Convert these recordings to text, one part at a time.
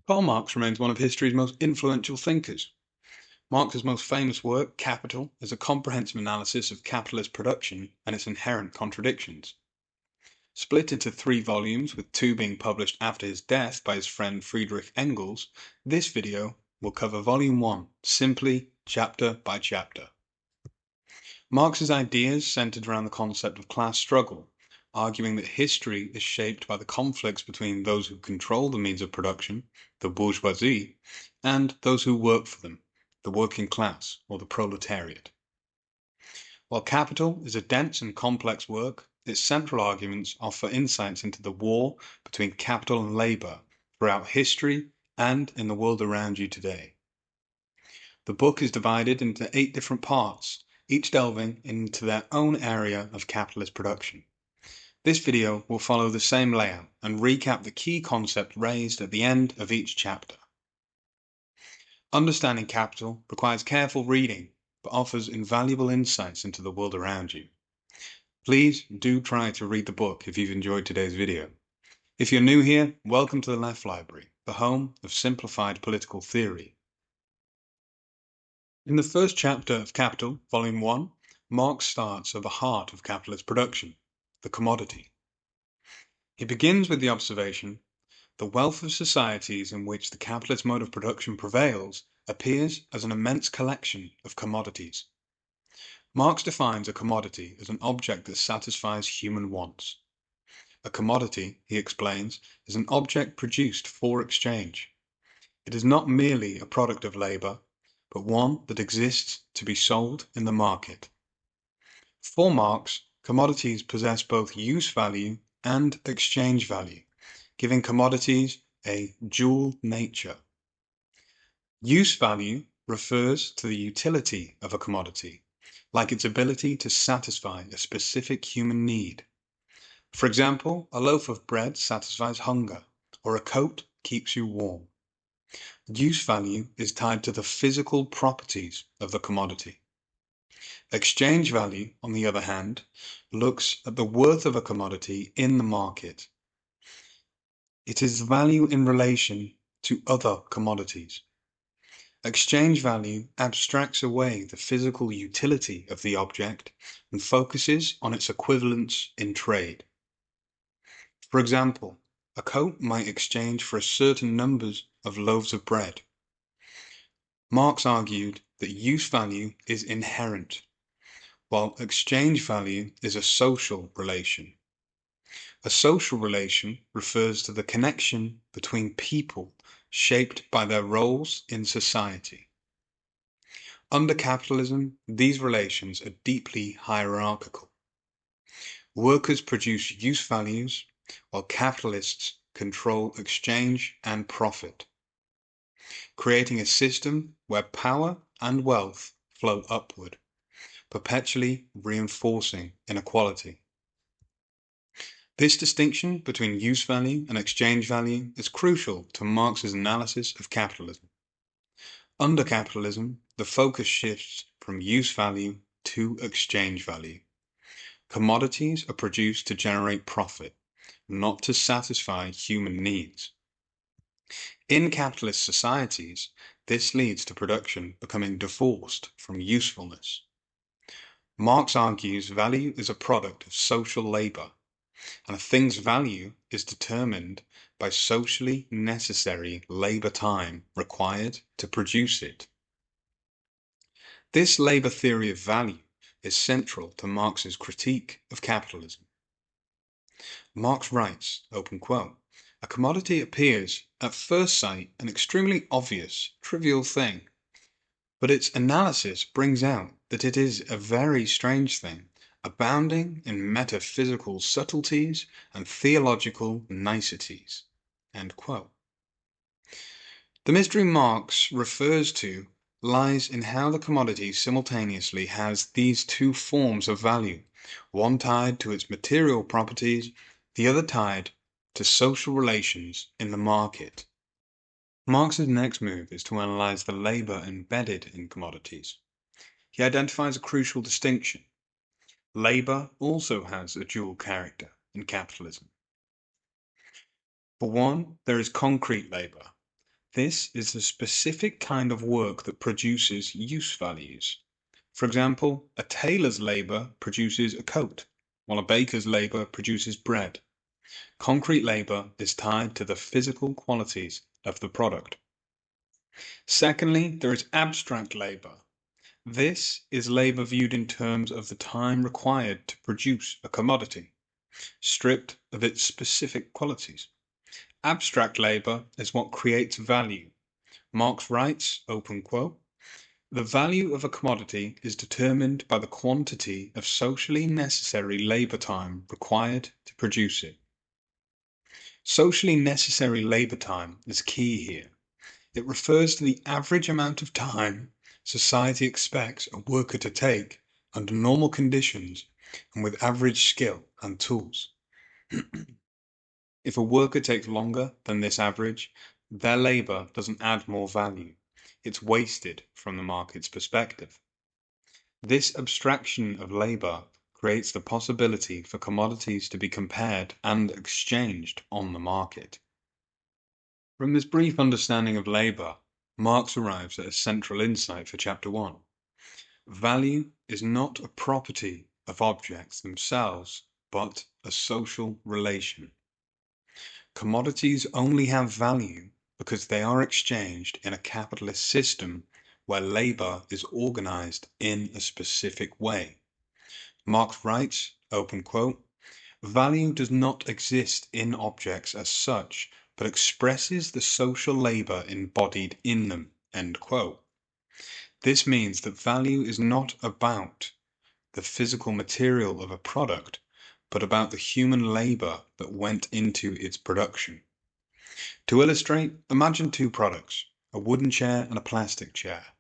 Karl Marx remains one of history's most influential thinkers. Marx's most famous work, Capital, is a comprehensive analysis of capitalist production and its inherent contradictions. Split into 3 volumes, with 2 being published after his death by his friend Friedrich Engels, this video will cover Volume 1, simply chapter by chapter. Marx's ideas centered around the concept of class struggle, arguing that history is shaped by the conflicts between those who control the means of production, the bourgeoisie, and those who work for them, the working class or the proletariat. While Capital is a dense and complex work, its central arguments offer insights into the war between capital and labor throughout history and in the world around you today. The book is divided into 8 different parts, each delving into their own area of capitalist production. This video will follow the same layout and recap the key concept raised at the end of each chapter. Understanding Capital requires careful reading, but offers invaluable insights into the world around you. Please do try to read the book if you've enjoyed today's video. If you're new here, welcome to the Left Library, the home of simplified political theory. In the first chapter of Capital, Volume 1, Marx starts at the heart of capitalist production, the commodity. He begins with the observation: the wealth of societies in which the capitalist mode of production prevails appears as an immense collection of commodities. Marx defines a commodity as an object that satisfies human wants. A commodity, he explains, is an object produced for exchange. It is not merely a product of labor, but one that exists to be sold in the market. For Marx, commodities possess both use value and exchange value, giving commodities a dual nature. Use value refers to the utility of a commodity, like its ability to satisfy a specific human need. For example, a loaf of bread satisfies hunger, or a coat keeps you warm. Use value is tied to the physical properties of the commodity. Exchange value, on the other hand, looks at the worth of a commodity in the market. It is value in relation to other commodities. Exchange value abstracts away the physical utility of the object and focuses on its equivalence in trade. For example, a coat might exchange for a certain number of loaves of bread. Marx argued that use value is inherent, while exchange value is a social relation. A social relation refers to the connection between people shaped by their roles in society. Under capitalism, these relations are deeply hierarchical. Workers produce use values, while capitalists control exchange and profit, creating a system where power and wealth flow upward, perpetually reinforcing inequality. This distinction between use value and exchange value is crucial to Marx's analysis of capitalism. Under capitalism, the focus shifts from use value to exchange value. Commodities are produced to generate profit, not to satisfy human needs. In capitalist societies, this leads to production becoming divorced from usefulness. Marx argues value is a product of social labor, and a thing's value is determined by socially necessary labor time required to produce it. This labor theory of value is central to Marx's critique of capitalism. Marx writes, open quote, "A commodity appears at first sight an extremely obvious, trivial thing, but its analysis brings out that it is a very strange thing, abounding in metaphysical subtleties and theological niceties." End quote. The mystery Marx refers to lies in how the commodity simultaneously has these 2 forms of value, one tied to its material properties, the other tied to social relations in the market. Marx's next move is to analyze the labor embedded in commodities. He identifies a crucial distinction. Labor also has a dual character in capitalism. For one, there is concrete labor, This is the specific kind of work that produces use values. For example, a tailor's labor produces a coat, while a baker's labor produces bread. Concrete labor is tied to the physical qualities of the product. Secondly, there is abstract labor. This is labor viewed in terms of the time required to produce a commodity, stripped of its specific qualities. Abstract labor is what creates value. Marx writes, open quote, "The value of a commodity is determined by the quantity of socially necessary labor time required to produce it." Socially necessary labor time is key here. It refers to the average amount of time society expects a worker to take under normal conditions and with average skill and tools. If a worker takes longer than this average, their labor doesn't add more value. It's wasted from the market's perspective. This abstraction of labor creates the possibility for commodities to be compared and exchanged on the market. From this brief understanding of labor, Marx arrives at a central insight for Chapter 1. Value is not a property of objects themselves, but a social relation. Commodities only have value because they are exchanged in a capitalist system where labor is organized in a specific way. Marx writes, open quote, "Value does not exist in objects as such, but expresses the social labor embodied in them." End quote. This means that value is not about the physical material of a product, but about the human labor that went into its production. To illustrate, imagine two products, a wooden chair and a plastic chair.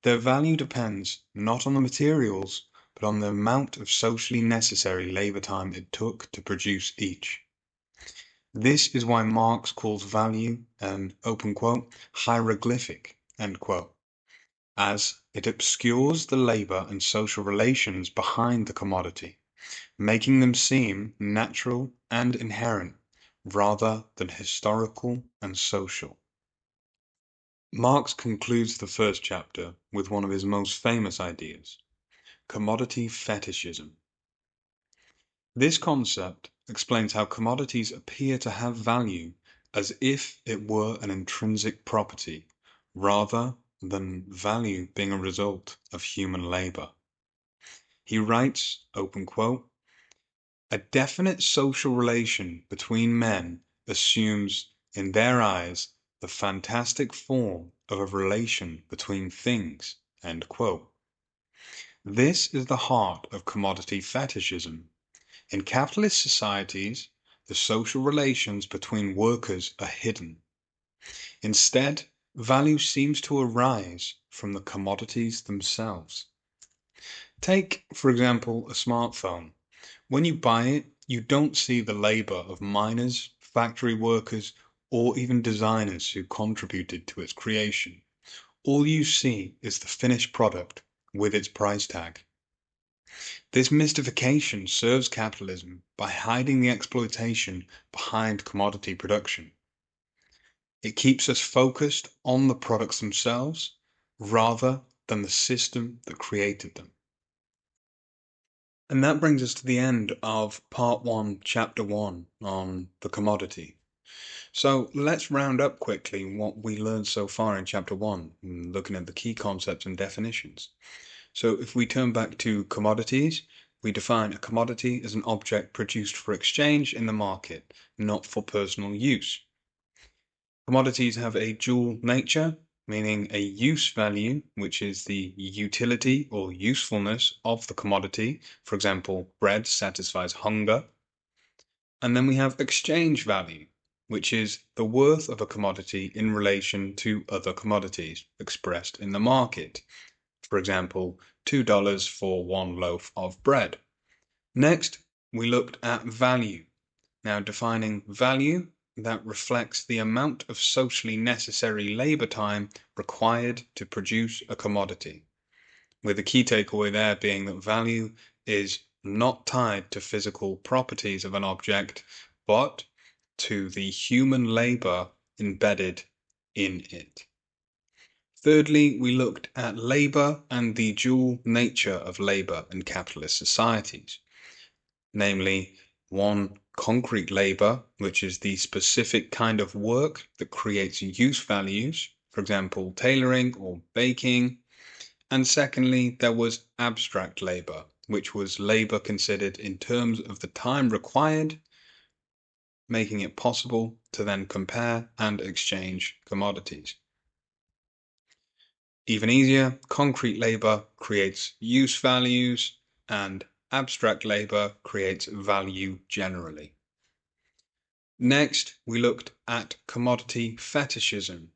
Their value depends not on the materials, but on the amount of socially necessary labor time it took to produce each. This is why Marx calls value an, open quote, hieroglyphic, end quote, as it obscures the labor and social relations behind the commodity, making them seem natural and inherent rather than historical and social. Marx concludes the first chapter with one of his most famous ideas, commodity fetishism. This concept explains how commodities appear to have value as if it were an intrinsic property, rather than value being a result of human labor. He writes, open quote, "A definite social relation between men assumes, in their eyes, the fantastic form of a relation between things." End quote. This is the heart of commodity fetishism. In capitalist societies, the social relations between workers are hidden. Instead, value seems to arise from the commodities themselves. Take, for example, a smartphone. When you buy it, you don't see the labor of miners, factory workers, or even designers who contributed to its creation. All you see is the finished product with its price tag. This mystification serves capitalism by hiding the exploitation behind commodity production. It keeps us focused on the products themselves rather than the system that created them. And that brings us to the end of Part 1, Chapter 1 on the commodity. So let's round up quickly what we learned so far in Chapter 1, looking at the key concepts and definitions. So if we turn back to commodities, we define a commodity as an object produced for exchange in the market, not for personal use. Commodities have a dual nature, meaning a use value, which is the utility or usefulness of the commodity. For example, bread satisfies hunger. And then we have exchange value, which is the worth of a commodity in relation to other commodities expressed in the market. For example, $2 for one loaf of bread. Next, we looked at value. Now, defining value, that reflects the amount of socially necessary labor time required to produce a commodity, with the key takeaway there being that value is not tied to physical properties of an object, but to the human labor embedded in it. Thirdly, we looked at labour and the dual nature of labour in capitalist societies, namely, one, concrete labour, which is the specific kind of work that creates use values, for example, tailoring or baking. And secondly, there was abstract labour, which was labour considered in terms of the time required, making it possible to then compare and exchange commodities. Even easier, concrete labour creates use values and abstract labour creates value generally. Next, we looked at commodity fetishism,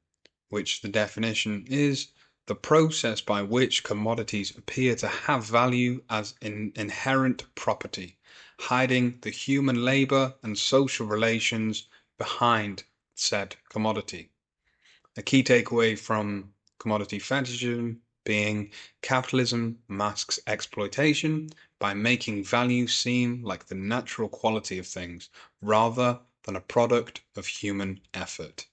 which the definition is the process by which commodities appear to have value as an inherent property, hiding the human labour and social relations behind said commodity. A key takeaway from commodity fetishism being capitalism masks exploitation by making value seem like the natural quality of things rather than a product of human effort.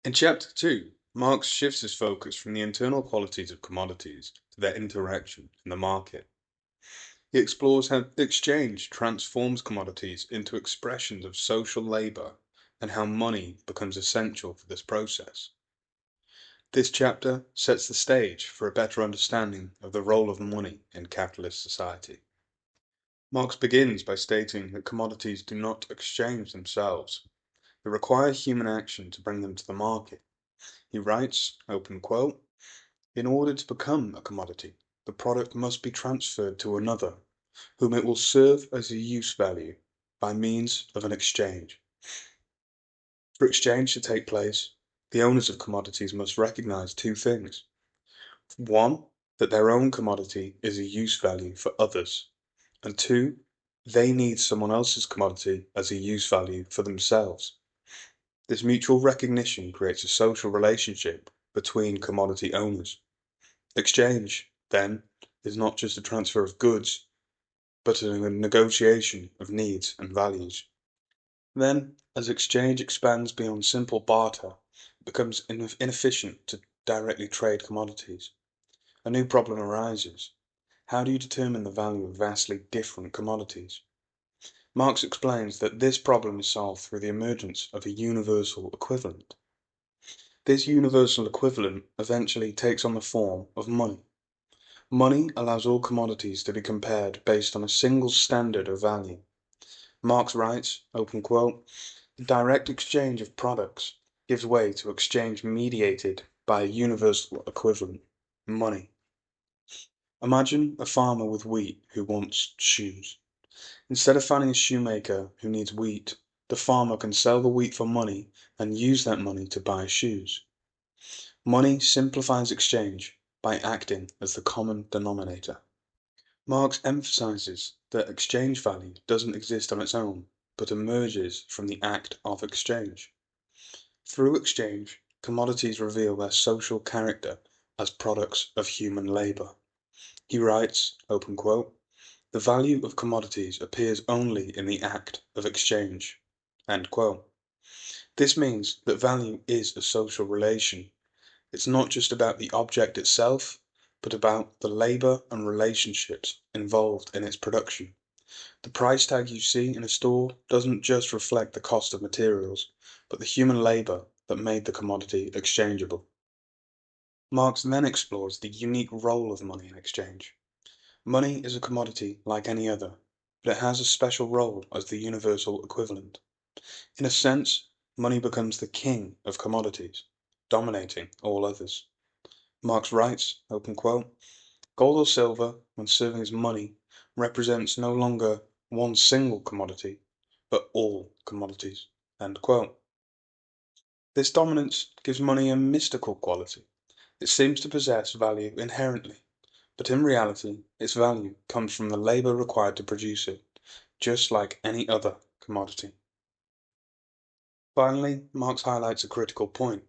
In Chapter 2, Marx shifts his focus from the internal qualities of commodities to their interaction in the market. He explores how exchange transforms commodities into expressions of social labour and how money becomes essential for this process. This chapter sets the stage for a better understanding of the role of money in capitalist society. Marx begins by stating that commodities do not exchange themselves. They require human action to bring them to the market. He writes, open quote, "In order to become a commodity, the product must be transferred to another, whom it will serve as a use value by means of an exchange. For exchange to take place, the owners of commodities must recognize two things. One, that their own commodity is a use value for others, and two, they need someone else's commodity as a use value for themselves. This mutual recognition creates a social relationship between commodity owners. Exchange, then, is not just a transfer of goods, but a negotiation of needs and values. Then, as exchange expands beyond simple barter, it becomes inefficient to directly trade commodities. A new problem arises. How do you determine the value of vastly different commodities? Marx explains that this problem is solved through the emergence of a universal equivalent. This universal equivalent eventually takes on the form of money. Money allows all commodities to be compared based on a single standard of value. Marx writes, open quote, "The direct exchange of products gives way to exchange mediated by a universal equivalent, money. Imagine a farmer with wheat who wants shoes. Instead of finding a shoemaker who needs wheat, the farmer can sell the wheat for money and use that money to buy shoes. Money simplifies exchange by acting as the common denominator." Marx emphasizes that exchange value doesn't exist on its own, but emerges from the act of exchange. Through exchange, commodities reveal their social character as products of human labor. He writes, open quote, "The value of commodities appears only in the act of exchange." End quote. This means that value is a social relation. It's not just about the object itself, but about the labor and relationships involved in its production. The price tag you see in a store doesn't just reflect the cost of materials, but the human labor that made the commodity exchangeable. Marx then explores the unique role of money in exchange. Money is a commodity like any other, but it has a special role as the universal equivalent. In a sense, money becomes the king of commodities, dominating all others. Marx writes, open quote, "Gold or silver, when serving as money, represents no longer one single commodity, but all commodities." End quote. This dominance gives money a mystical quality. It seems to possess value inherently, but in reality, its value comes from the labor required to produce it, just like any other commodity. Finally, Marx highlights a critical point.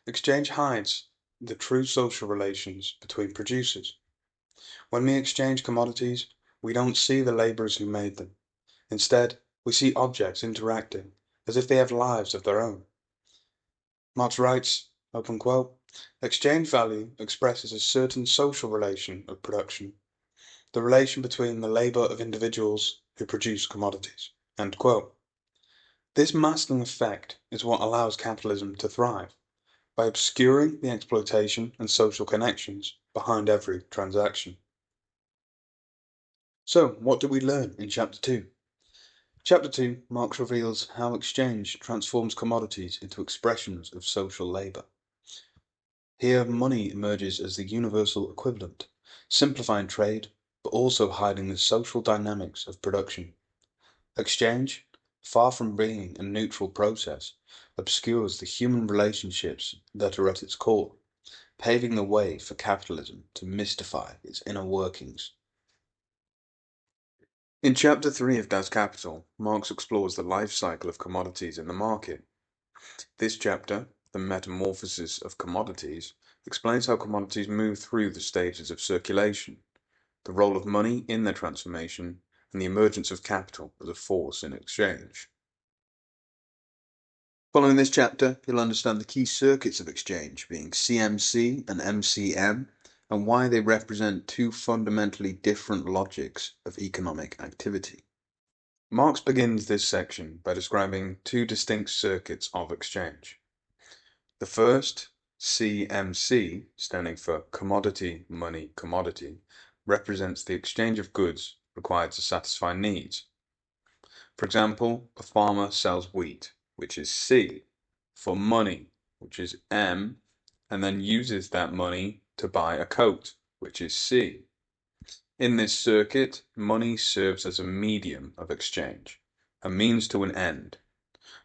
Exchange hides the true social relations between producers. When we exchange commodities, we don't see the laborers who made them. Instead, we see objects interacting, as if they have lives of their own. Marx writes, open quote, exchange value expresses a certain social relation of production, the relation between the labour of individuals who produce commodities. End quote. This masking effect is what allows capitalism to thrive, by obscuring the exploitation and social connections behind every transaction. So, what do we learn in Chapter 2? Chapter 2, Marx reveals how exchange transforms commodities into expressions of social labour. Here, money emerges as the universal equivalent, simplifying trade, but also hiding the social dynamics of production. Exchange, far from being a neutral process, obscures the human relationships that are at its core, paving the way for capitalism to mystify its inner workings. In Chapter 3 of Das Kapital, Marx explores the life cycle of commodities in the market. This chapter, The Metamorphosis of Commodities, explains how commodities move through the stages of circulation, the role of money in their transformation, and the emergence of capital as a force in exchange. Following this chapter, you'll understand the key circuits of exchange, being CMC and MCM, and why they represent two fundamentally different logics of economic activity. Marx begins this section by describing two distinct circuits of exchange. The first, CMC, standing for commodity, money, commodity, represents the exchange of goods required to satisfy needs. For example, a farmer sells wheat, which is C, for money, which is M, and then uses that money to buy a coat, which is C. In this circuit, money serves as a medium of exchange, a means to an end.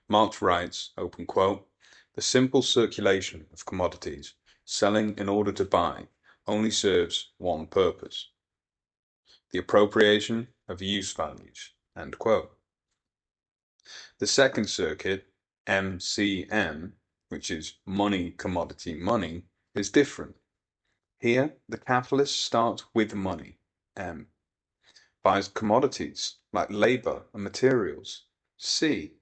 Marx writes, open quote, the simple circulation of commodities, selling in order to buy, only serves one purpose: the appropriation of use values. End quote. The second circuit, MCM, which is money, commodity, money, is different. Here, the capitalist starts with money, M, buys commodities like labor and materials, C,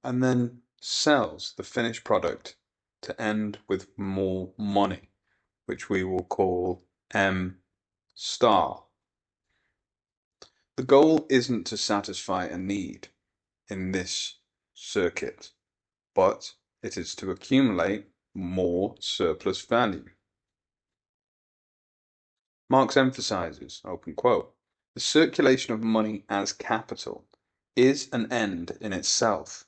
and then sells the finished product to end with more money, which we will call M star. The goal isn't to satisfy a need in this circuit, but it is to accumulate more surplus value. Marx emphasizes, open quote, the circulation of money as capital is an end in itself.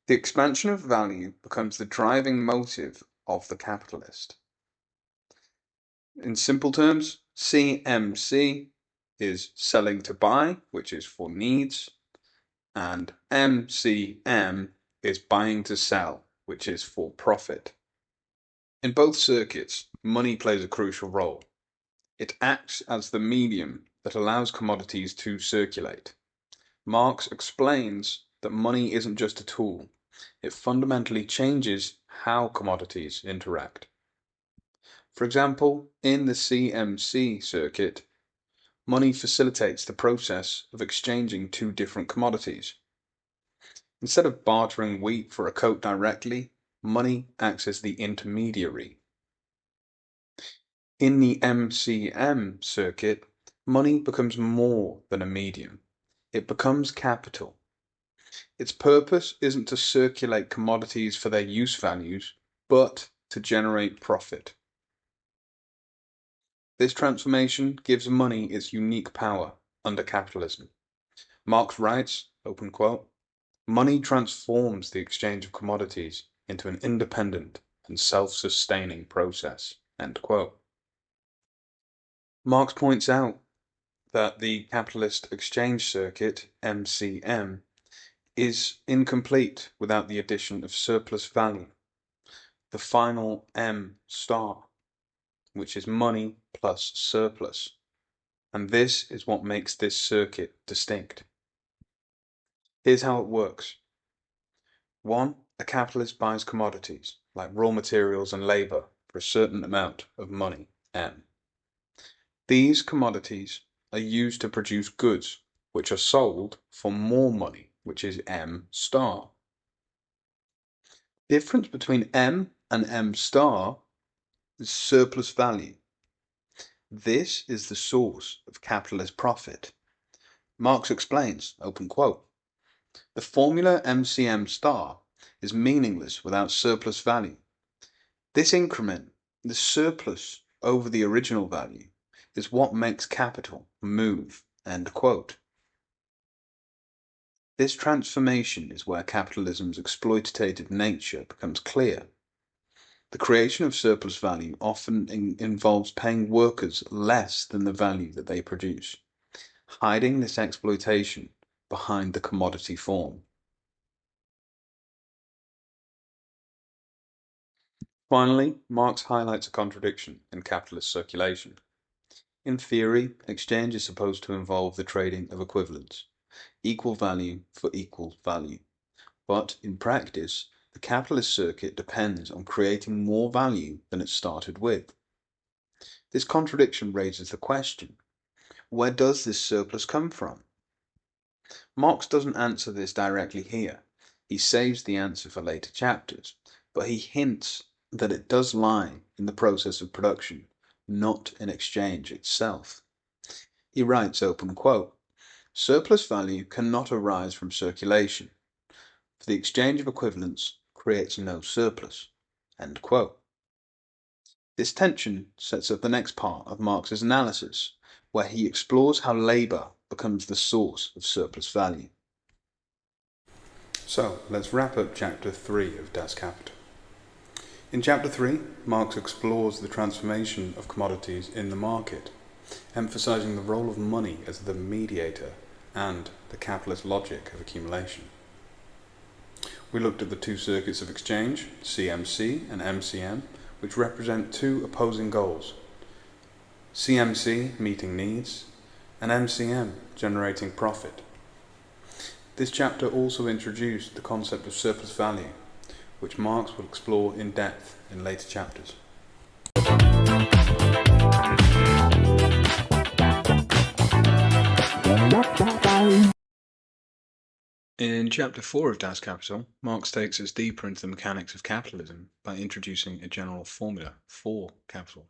The expansion of value becomes the driving motive of the capitalist. In simple terms, CMC is selling to buy, which is for needs, and MCM is buying to sell, which is for profit. In both circuits, money plays a crucial role. It acts as the medium that allows commodities to circulate. Marx explains that money isn't just a tool, it fundamentally changes how commodities interact. For example, in the CMC circuit, money facilitates the process of exchanging two different commodities. Instead of bartering wheat for a coat directly, money acts as the intermediary. In the MCM circuit, money becomes more than a medium. It becomes capital. Its purpose isn't to circulate commodities for their use values, but to generate profit. This transformation gives money its unique power under capitalism. Marx writes, open quote, money transforms the exchange of commodities into an independent and self-sustaining process, end quote. Marx points out that the capitalist exchange circuit, MCM, is incomplete without the addition of surplus value, the final M star, which is money plus surplus, and this is what makes this circuit distinct. Here's how it works. 1. A capitalist buys commodities, like raw materials and labor, for a certain amount of money, M. These commodities are used to produce goods, which are sold for more money, which is M star. The difference between M and M star is surplus value. This is the source of capitalist profit. Marx explains, open quote, the formula MCM star is meaningless without surplus value. This increment, the surplus over the original value, is what makes capital move, end quote. This transformation is where capitalism's exploitative nature becomes clear. The creation of surplus value often involves paying workers less than the value that they produce, hiding this exploitation behind the commodity form. Finally, Marx highlights a contradiction in capitalist circulation. In theory, exchange is supposed to involve the trading of equivalents, equal value for equal value. But in practice, the capitalist circuit depends on creating more value than it started with. This contradiction raises the question, where does this surplus come from? Marx doesn't answer this directly here. He saves the answer for later chapters, but he hints that it does lie in the process of production, not in exchange itself. He writes, open quote, surplus value cannot arise from circulation, for the exchange of equivalents creates no surplus, end quote. This tension sets up the next part of Marx's analysis, where he explores how labour becomes the source of surplus value. So, let's wrap up chapter 3 of Das Kapital. In chapter 3, Marx explores the transformation of commodities in the market, emphasizing the role of money as the mediator and the capitalist logic of accumulation. We looked at the two circuits of exchange, CMC and MCM, which represent two opposing goals. CMC meeting needs, and MCM generating profit. This chapter also introduced the concept of surplus value, which Marx will explore in depth in later chapters. In chapter 4 of Das Kapital, Marx takes us deeper into the mechanics of capitalism by introducing a general formula for capital.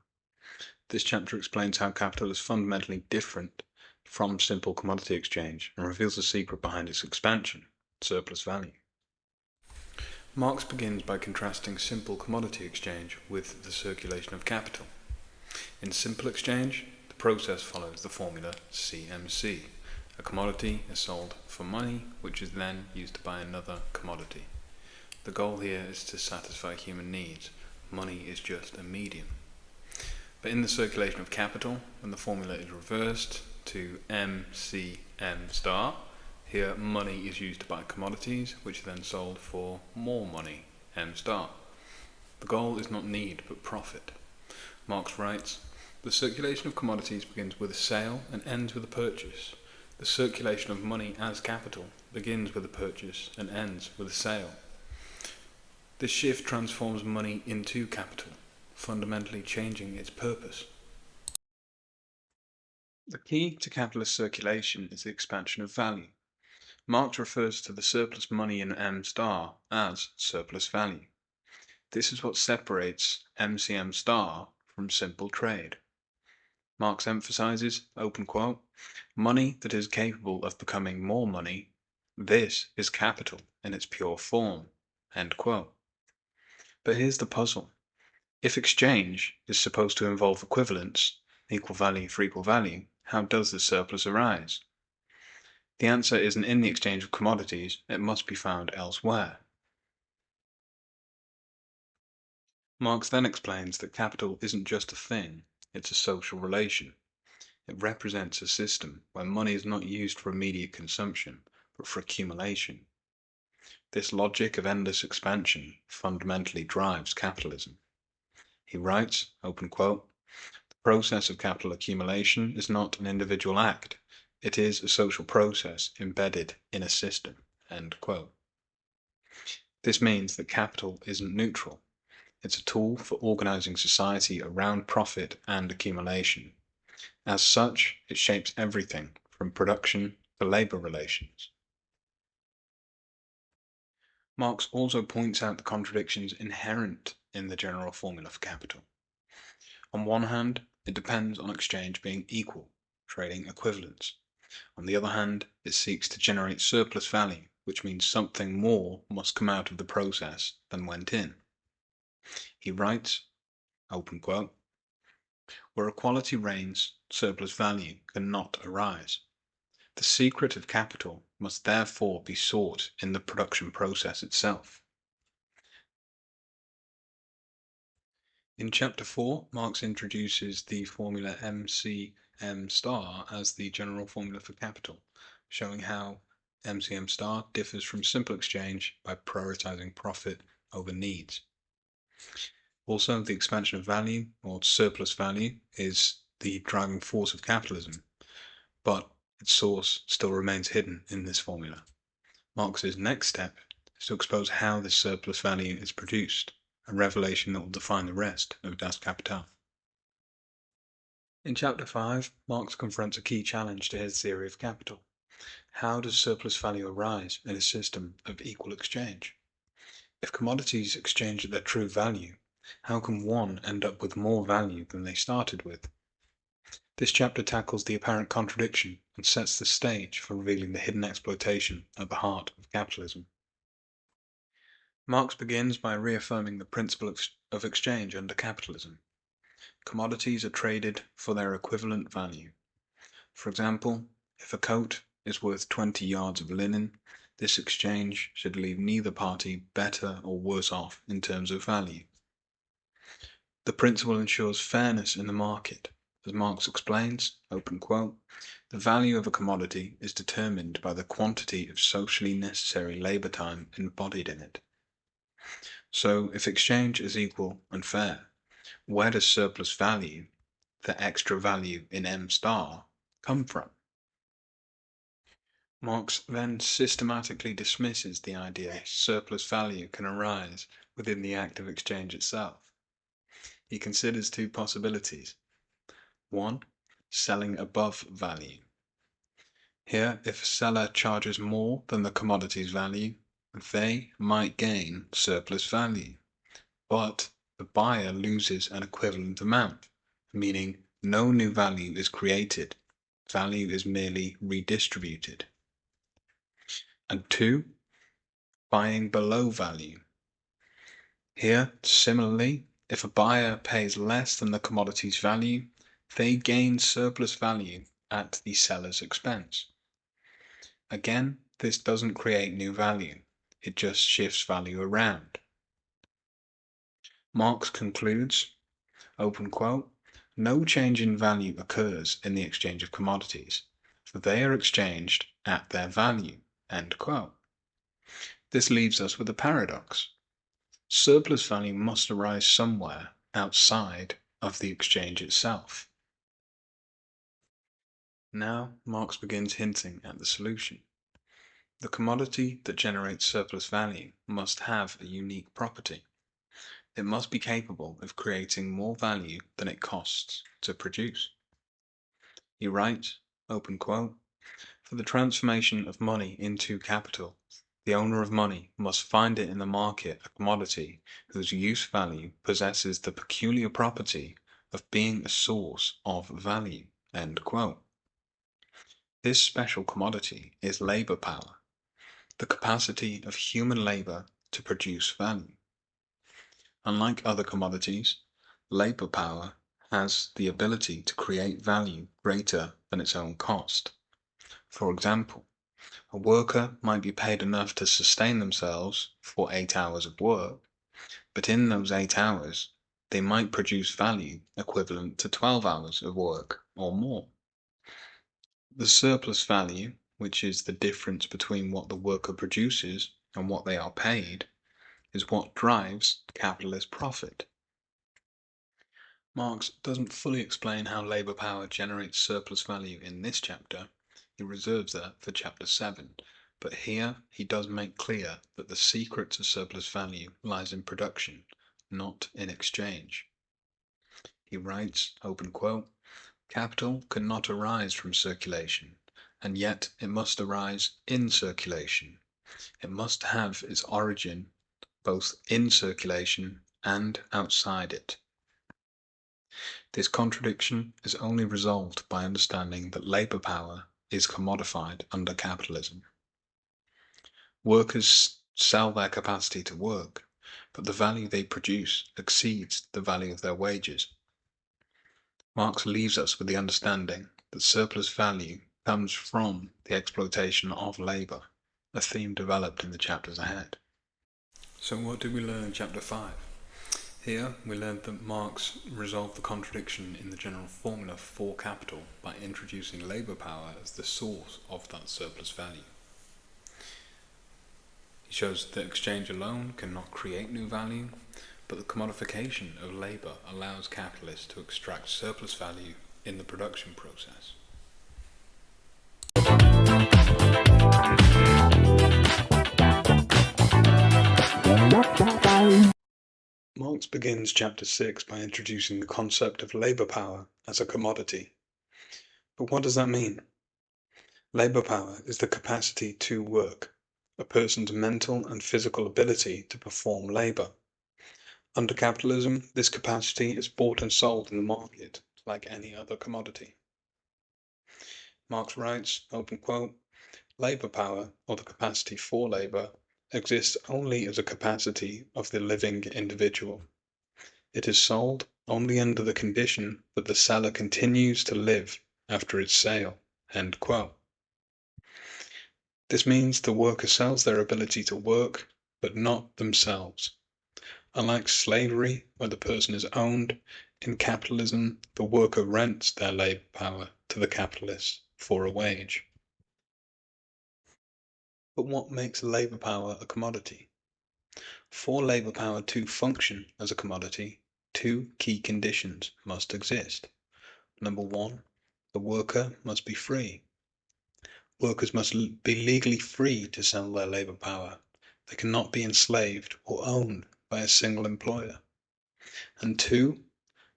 This chapter explains how capital is fundamentally different from simple commodity exchange and reveals the secret behind its expansion, surplus value. Marx begins by contrasting simple commodity exchange with the circulation of capital. In simple exchange, the process follows the formula CMC. A commodity is sold for money, which is then used to buy another commodity. The goal here is to satisfy human needs. Money is just a medium. But in the circulation of capital, when the formula is reversed to MCM star, here money is used to buy commodities, which are then sold for more money, M star. The goal is not need, but profit. Marx writes, the circulation of commodities begins with a sale and ends with a purchase. The circulation of money as capital begins with a purchase and ends with a sale. This shift transforms money into capital, fundamentally changing its purpose. The key to capitalist circulation is the expansion of value. Marx refers to the surplus money in M star as surplus value. This is what separates MCM star from simple trade. Marx emphasizes, open quote, money that is capable of becoming more money, this is capital in its pure form, end quote. But here's the puzzle. If exchange is supposed to involve equivalence, equal value for equal value, how does the surplus arise? The answer isn't in the exchange of commodities, it must be found elsewhere. Marx then explains that capital isn't just a thing, it's a social relation. It represents a system where money is not used for immediate consumption, but for accumulation. This logic of endless expansion fundamentally drives capitalism. He writes, open quote, the process of capital accumulation is not an individual act, it is a social process embedded in a system, end quote. This means that capital isn't neutral. It's a tool for organizing society around profit and accumulation. As such, it shapes everything from production to labor relations. Marx also points out the contradictions inherent in the general formula for capital. On one hand, it depends on exchange being equal, trading equivalents. On the other hand, it seeks to generate surplus value, which means something more must come out of the process than went in. He writes, open quote, "Where equality reigns, surplus value cannot arise. The secret of capital must therefore be sought in the production process itself." In Chapter 4, Marx introduces the formula MCM star as the general formula for capital, showing how MCM star differs from simple exchange by prioritizing profit over needs. Also, the expansion of value, or surplus value, is the driving force of capitalism, but its source still remains hidden in this formula. Marx's next step is to expose how this surplus value is produced, a revelation that will define the rest of Das Kapital. In Chapter 5, Marx confronts a key challenge to his theory of capital. How does surplus value arise in a system of equal exchange? If commodities exchange at their true value, how can one end up with more value than they started with? This chapter tackles the apparent contradiction and sets the stage for revealing the hidden exploitation at the heart of capitalism. Marx begins by reaffirming the principle of exchange under capitalism. Commodities are traded for their equivalent value. For example, if a coat is worth 20 yards of linen, this exchange should leave neither party better or worse off in terms of value. The principle ensures fairness in the market. As Marx explains, open quote, "The value of a commodity is determined by the quantity of socially necessary labor time embodied in it." So, if exchange is equal and fair, where does surplus value, the extra value in M star, come from? Marx then systematically dismisses the idea surplus value can arise within the act of exchange itself. He considers two possibilities. One, selling above value. Here, if a seller charges more than the commodity's value, they might gain surplus value, but the buyer loses an equivalent amount, meaning no new value is created, value is merely redistributed. And two, buying below value. Here, similarly, if a buyer pays less than the commodity's value, they gain surplus value at the seller's expense. Again, this doesn't create new value, it just shifts value around. Marx concludes, open quote, "No change in value occurs in the exchange of commodities, for they are exchanged at their value," end quote. This leaves us with a paradox. Surplus value must arise somewhere outside of the exchange itself. Now, Marx begins hinting at the solution. The commodity that generates surplus value must have a unique property. It must be capable of creating more value than it costs to produce. He writes, open quote, "For the transformation of money into capital, the owner of money must find it in the market a commodity whose use value possesses the peculiar property of being a source of value." End quote. This special commodity is labor power, the capacity of human labor to produce value. Unlike other commodities, labor power has the ability to create value greater than its own cost. For example, a worker might be paid enough to sustain themselves for 8 hours of work, but in those 8 hours, they might produce value equivalent to 12 hours of work or more. The surplus value, which is the difference between what the worker produces and what they are paid, is what drives capitalist profit. Marx doesn't fully explain how labor power generates surplus value in this chapter. He reserves that for chapter 7, but here he does make clear that the secret to surplus value lies in production, not in exchange. He writes, open quote, "Capital cannot arise from circulation, and yet it must arise in circulation. It must have its origin both in circulation and outside it. This contradiction is only resolved by understanding that labour power is commodified under capitalism. Workers sell their capacity to work, but the value they produce exceeds the value of their wages. Marx leaves us with the understanding that surplus value comes from the exploitation of labour, a theme developed in the chapters ahead. So what did we learn in chapter 5? Here we learned that Marx resolved the contradiction in the general formula for capital by introducing labour power as the source of that surplus value. He shows that exchange alone cannot create new value, but the commodification of labour allows capitalists to extract surplus value in the production process. Marx begins chapter 6 by introducing the concept of labour power as a commodity. But what does that mean? Labour power is the capacity to work, a person's mental and physical ability to perform labour. Under capitalism, this capacity is bought and sold in the market like any other commodity. Marx writes, open quote, labour power, or the capacity for labour, exists only as a capacity of the living individual. It is sold only under the condition that the seller continues to live after its sale. End quote. This means the worker sells their ability to work, but not themselves. Unlike slavery, where the person is owned, in capitalism, the worker rents their labour power to the capitalist for a wage. But what makes labour power a commodity? For labour power to function as a commodity, two key conditions must exist. Number one, the worker must be free. Workers must be legally free to sell their labour power. They cannot be enslaved or owned by a single employer. And two,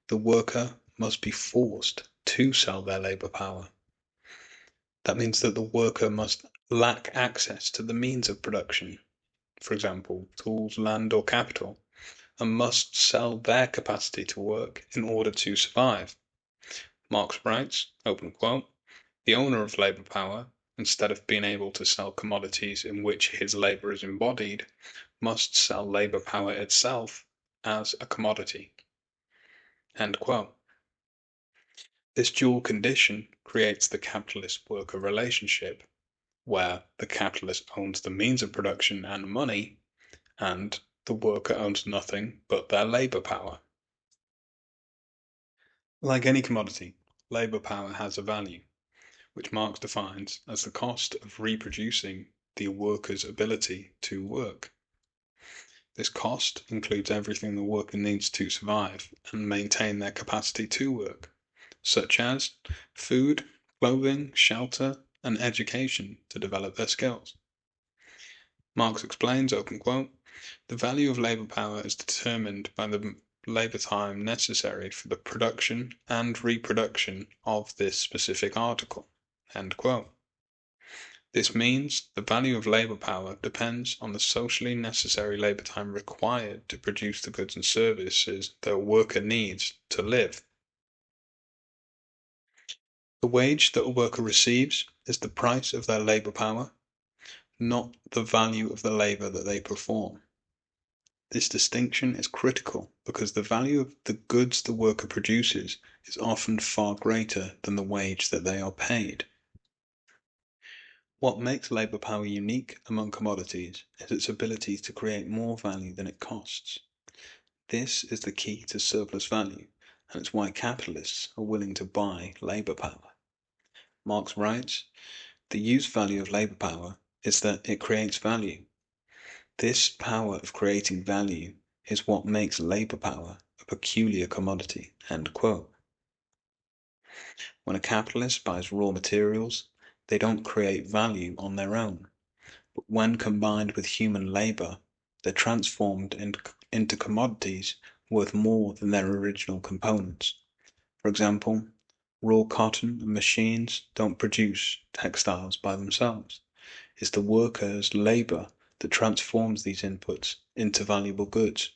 the worker must be forced to sell their labour power. That means that the worker must lack access to the means of production, for example, tools, land, or capital, and must sell their capacity to work in order to survive. Marx writes, open quote, the owner of labour power, instead of being able to sell commodities in which his labour is embodied, must sell labour power itself as a commodity. End quote. This dual condition creates the capitalist-worker relationship, where the capitalist owns the means of production and money, and the worker owns nothing but their labour power. Like any commodity, labour power has a value, which Marx defines as the cost of reproducing the worker's ability to work. This cost includes everything the worker needs to survive and maintain their capacity to work, such as food, clothing, shelter, and education to develop their skills. Marx explains, open quote, the value of labour power is determined by the labour time necessary for the production and reproduction of this specific article. End quote. This means the value of labour power depends on the socially necessary labour time required to produce the goods and services that a worker needs to live. The wage that a worker receives is the price of their labour power, not the value of the labour that they perform. This distinction is critical because the value of the goods the worker produces is often far greater than the wage that they are paid. What makes labour power unique among commodities is its ability to create more value than it costs. This is the key to surplus value, and it's why capitalists are willing to buy labour power. Marx writes, the use value of labour power is that it creates value. This power of creating value is what makes labour power a peculiar commodity. End quote. When a capitalist buys raw materials, they don't create value on their own, but when combined with human labour, they're transformed into commodities worth more than their original components. For example, raw cotton and machines don't produce textiles by themselves. is the worker's labour that transforms these inputs into valuable goods.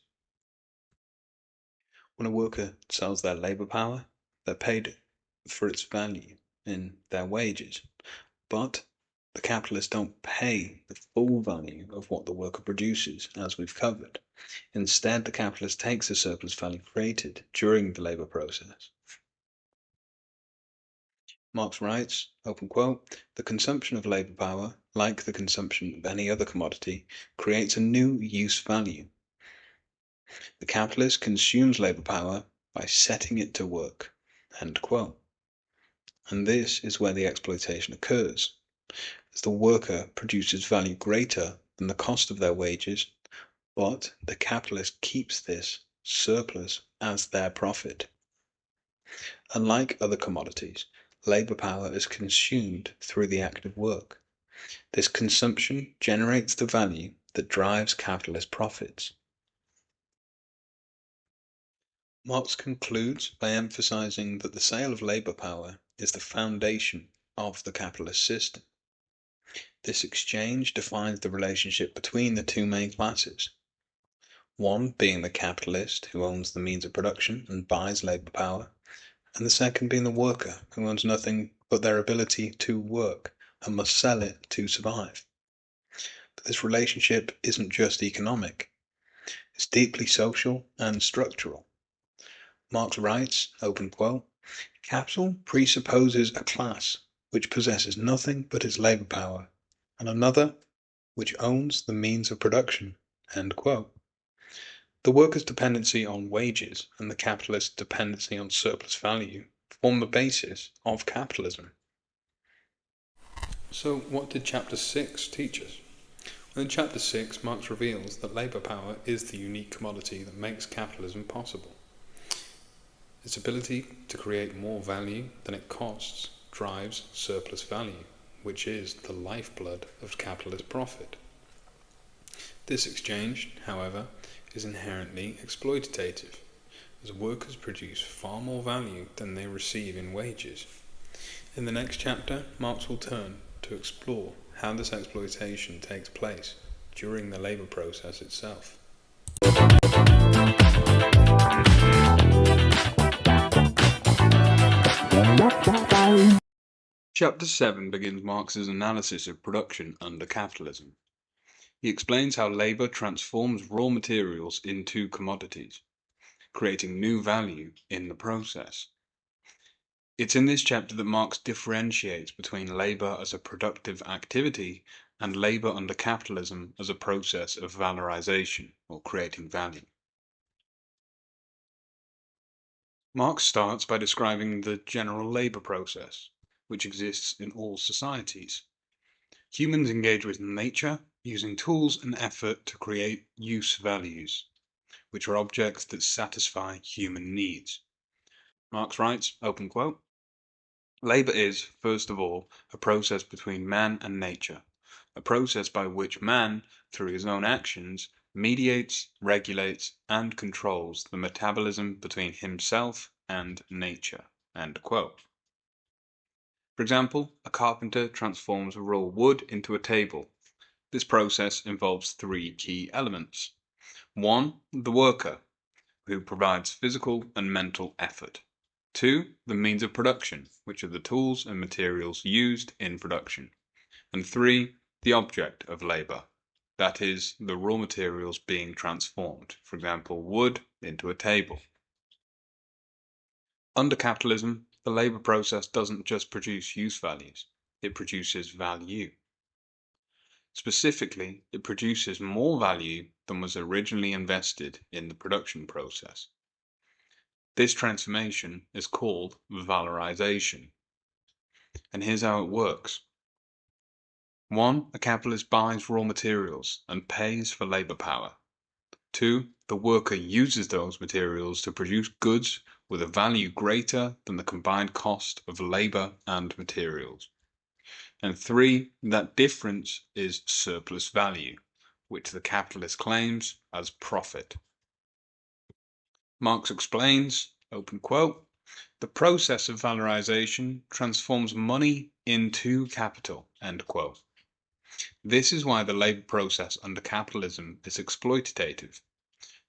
When a worker sells their labour power, they're paid for its value in their wages, but the capitalists don't pay the full value of what the worker produces, as we've covered. Instead, the capitalist takes the surplus value created during the labour process. Marx writes, open quote, "The consumption of labour power, like the consumption of any other commodity, creates a new use value. The capitalist consumes labour power by setting it to work." End quote. And this is where the exploitation occurs, as the worker produces value greater than the cost of their wages, but the capitalist keeps this surplus as their profit. Unlike other commodities, labour power is consumed through the act of work. This consumption generates the value that drives capitalist profits. Marx concludes by emphasizing that the sale of labour power is the foundation of the capitalist system. This exchange defines the relationship between the two main classes, one being the capitalist who owns the means of production and buys labour power, and the second being the worker who owns nothing but their ability to work and must sell it to survive. But this relationship isn't just economic, it's deeply social and structural. Marx writes, open quote, "Capital presupposes a class which possesses nothing but its labour power, and another which owns the means of production." End quote. The worker's dependency on wages and the capitalist's dependency on surplus value form the basis of capitalism. So what did Chapter 6 teach us? Well, in Chapter 6, Marx reveals that labour power is the unique commodity that makes capitalism possible. Its ability to create more value than it costs drives surplus value, which is the lifeblood of capitalist profit. This exchange, however, is inherently exploitative, as workers produce far more value than they receive in wages. In the next chapter, Marx will turn to explore how this exploitation takes place during the labour process itself. Chapter 7 begins Marx's analysis of production under capitalism. He explains how labour transforms raw materials into commodities, creating new value in the process. It's in this chapter that Marx differentiates between labour as a productive activity and labour under capitalism as a process of valorization, or creating value. Marx starts by describing the general labour process, which exists in all societies. Humans engage with nature, using tools and effort to create use values, which are objects that satisfy human needs. Marx writes, open quote, "Labour is, first of all, a process between man and nature, a process by which man, through his own actions, mediates, regulates, and controls the metabolism between himself and nature." End quote. For example, a carpenter transforms raw wood into a table. This process involves three key elements. One, the worker, who provides physical and mental effort. Two, the means of production, which are the tools and materials used in production. And three, the object of labour, that is, the raw materials being transformed, for example, wood into a table. Under capitalism, the labour process doesn't just produce use values, it produces value. Specifically, it produces more value than was originally invested in the production process. This transformation is called valorization. And here's how it works. 1. A capitalist buys raw materials and pays for labour power. 2. The worker uses those materials to produce goods with a value greater than the combined cost of labour and materials. And 3. That difference is surplus value, which the capitalist claims as profit. Marx explains, open quote, "The process of valorization transforms money into capital," end quote. This is why the labor process under capitalism is exploitative.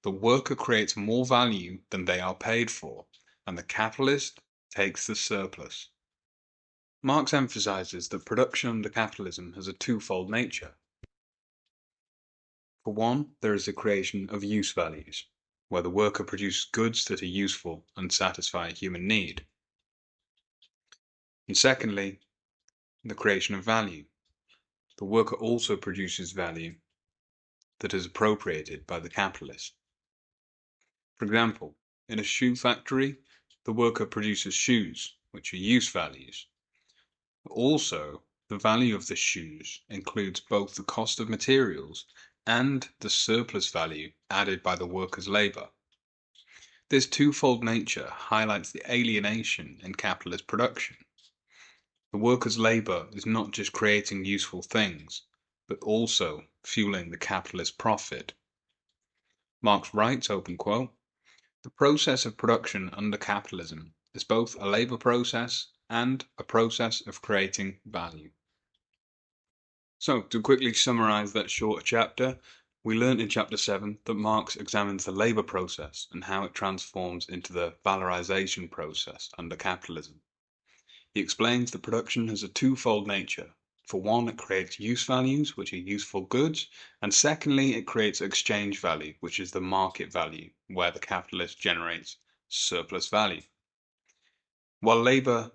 The worker creates more value than they are paid for, and the capitalist takes the surplus. Marx emphasizes that production under capitalism has a twofold nature. For one, there is the creation of use values, where the worker produces goods that are useful and satisfy a human need. And secondly, the creation of value. The worker also produces value that is appropriated by the capitalist. For example, in a shoe factory, the worker produces shoes, which are use values. Also, the value of the shoes includes both the cost of materials and the surplus value added by the worker's labor. This twofold nature highlights the alienation in capitalist production. The worker's labor is not just creating useful things, but also fueling the capitalist profit. Marx writes, open quote, "The process of production under capitalism is both a labor process and a process of creating value." So, to quickly summarize that short chapter, we learned in chapter 7 that Marx examines the labor process and how it transforms into the valorization process under capitalism. He explains that production has a twofold nature. For one, it creates use values, which are useful goods, and secondly, it creates exchange value, which is the market value, where the capitalist generates surplus value. While labor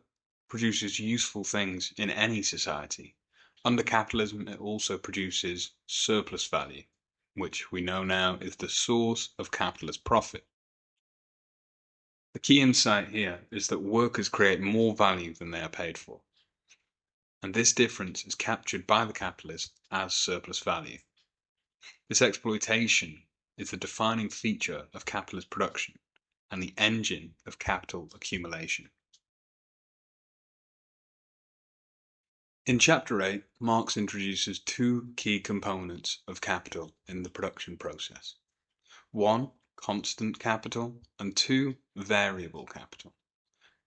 produces useful things in any society, under capitalism it also produces surplus value, which we know now is the source of capitalist profit. The key insight here is that workers create more value than they are paid for, and this difference is captured by the capitalist as surplus value. This exploitation is the defining feature of capitalist production and the engine of capital accumulation. In chapter 8, Marx introduces two key components of capital in the production process. One, constant capital, and two, variable capital.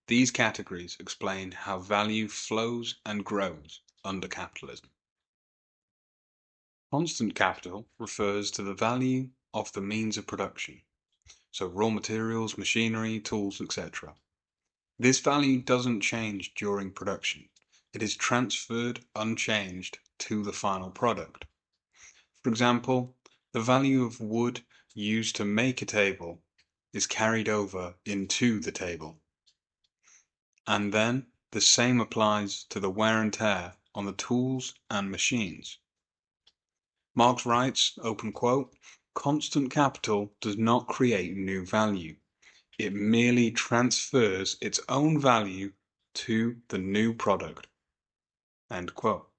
These categories explain how value flows and grows under capitalism. Constant capital refers to the value of the means of production, so raw materials, machinery, tools, etc. This value doesn't change during production. It is transferred unchanged to the final product. For example, the value of wood used to make a table is carried over into the table. And then the same applies to the wear and tear on the tools and machines. Marx writes, open quote, "Constant capital does not create new value. It merely transfers its own value to the new product." End quote.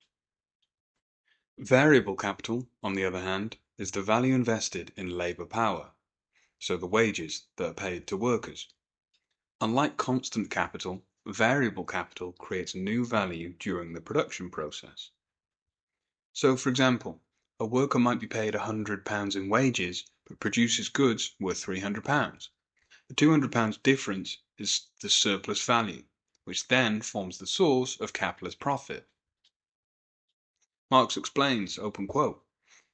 Variable capital, on the other hand, is the value invested in labor power, so the wages that are paid to workers. Unlike constant capital, variable capital creates new value during the production process. So, for example, a worker might be paid £100 in wages but produces goods worth £300. The £200 difference is the surplus value, which then forms the source of capitalist profit. Marx explains, open quote,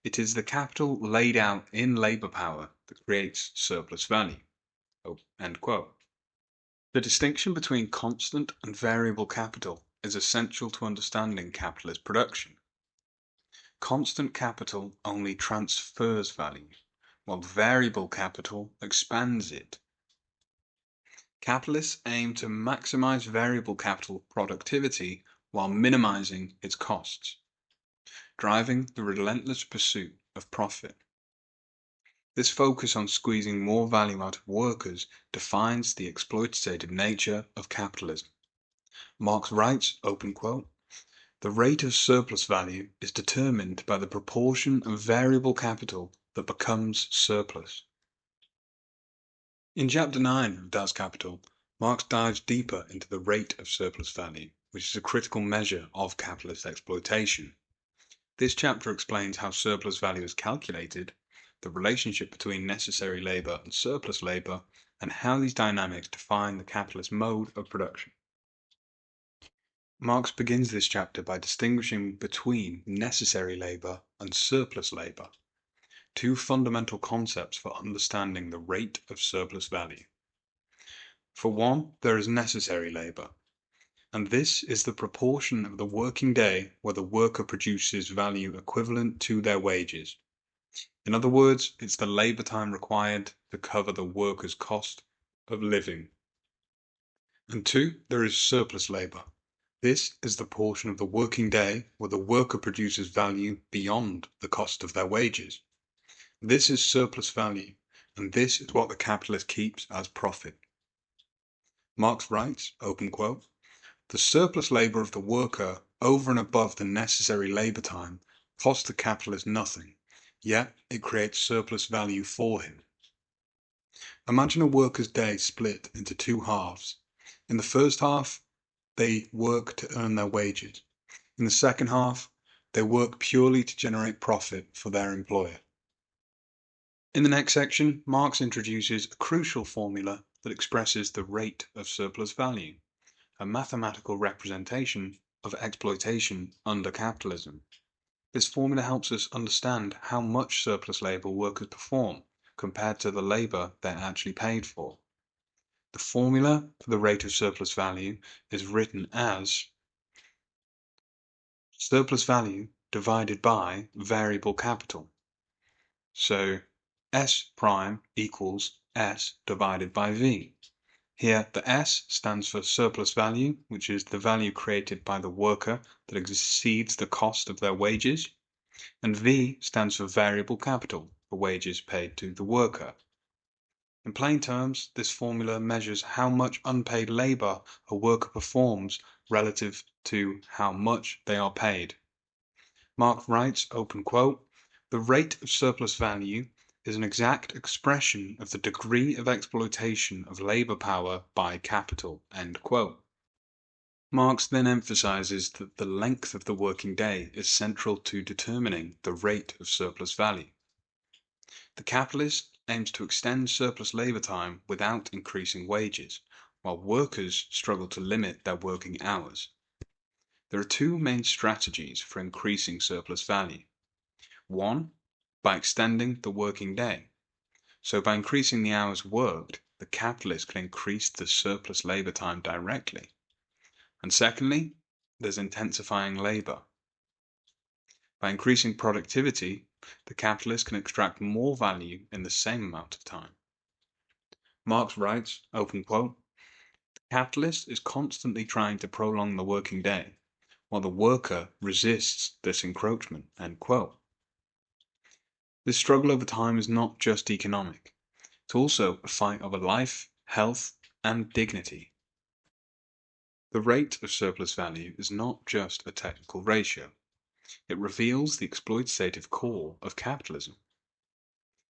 "It is the capital laid out in labor power that creates surplus value." End quote. The distinction between constant and variable capital is essential to understanding capitalist production. Constant capital only transfers value, while variable capital expands it. Capitalists aim to maximize variable capital productivity while minimizing its costs, driving the relentless pursuit of profit. This focus on squeezing more value out of workers defines the exploitative nature of capitalism. Marx writes, open quote, "The rate of surplus value is determined by the proportion of variable capital that becomes surplus." In chapter 9 of Das Kapital, Marx dives deeper into the rate of surplus value, which is a critical measure of capitalist exploitation. This chapter explains how surplus value is calculated, the relationship between necessary labor and surplus labor, and how these dynamics define the capitalist mode of production. Marx begins this chapter by distinguishing between necessary labour and surplus labour, two fundamental concepts for understanding the rate of surplus value. For one, there is necessary labour, and this is the proportion of the working day where the worker produces value equivalent to their wages. In other words, it's the labour time required to cover the worker's cost of living. And two, there is surplus labour. This is the portion of the working day where the worker produces value beyond the cost of their wages. This is surplus value, and this is what the capitalist keeps as profit. Marx writes, open quote, "The surplus labour of the worker over and above the necessary labour time costs the capitalist nothing, yet it creates surplus value for him." Imagine a worker's day split into two halves. In the first half, they work to earn their wages. In the second half, they work purely to generate profit for their employer. In the next section, Marx introduces a crucial formula that expresses the rate of surplus value, a mathematical representation of exploitation under capitalism. This formula helps us understand how much surplus labour workers perform compared to the labour they're actually paid for. The formula for the rate of surplus value is written as surplus value divided by variable capital. So S prime equals S divided by V. Here the S stands for surplus value, which is the value created by the worker that exceeds the cost of their wages, and V stands for variable capital, the wages paid to the worker. In plain terms, this formula measures how much unpaid labour a worker performs relative to how much they are paid. Marx writes, open quote, "The rate of surplus value is an exact expression of the degree of exploitation of labour power by capital." End quote. Marx then emphasizes that the length of the working day is central to determining the rate of surplus value. The capitalist aims to extend surplus labour time without increasing wages, while workers struggle to limit their working hours. There are two main strategies for increasing surplus value. One, by extending the working day. So by increasing the hours worked, the capitalist can increase the surplus labour time directly. And secondly, there's intensifying labour. By increasing productivity, the capitalist can extract more value in the same amount of time. Marx writes, open quote, "The capitalist is constantly trying to prolong the working day, while the worker resists this encroachment." End quote. This struggle over time is not just economic. It's also a fight over life, health, and dignity. The rate of surplus value is not just a technical ratio. It reveals the exploitative core of capitalism.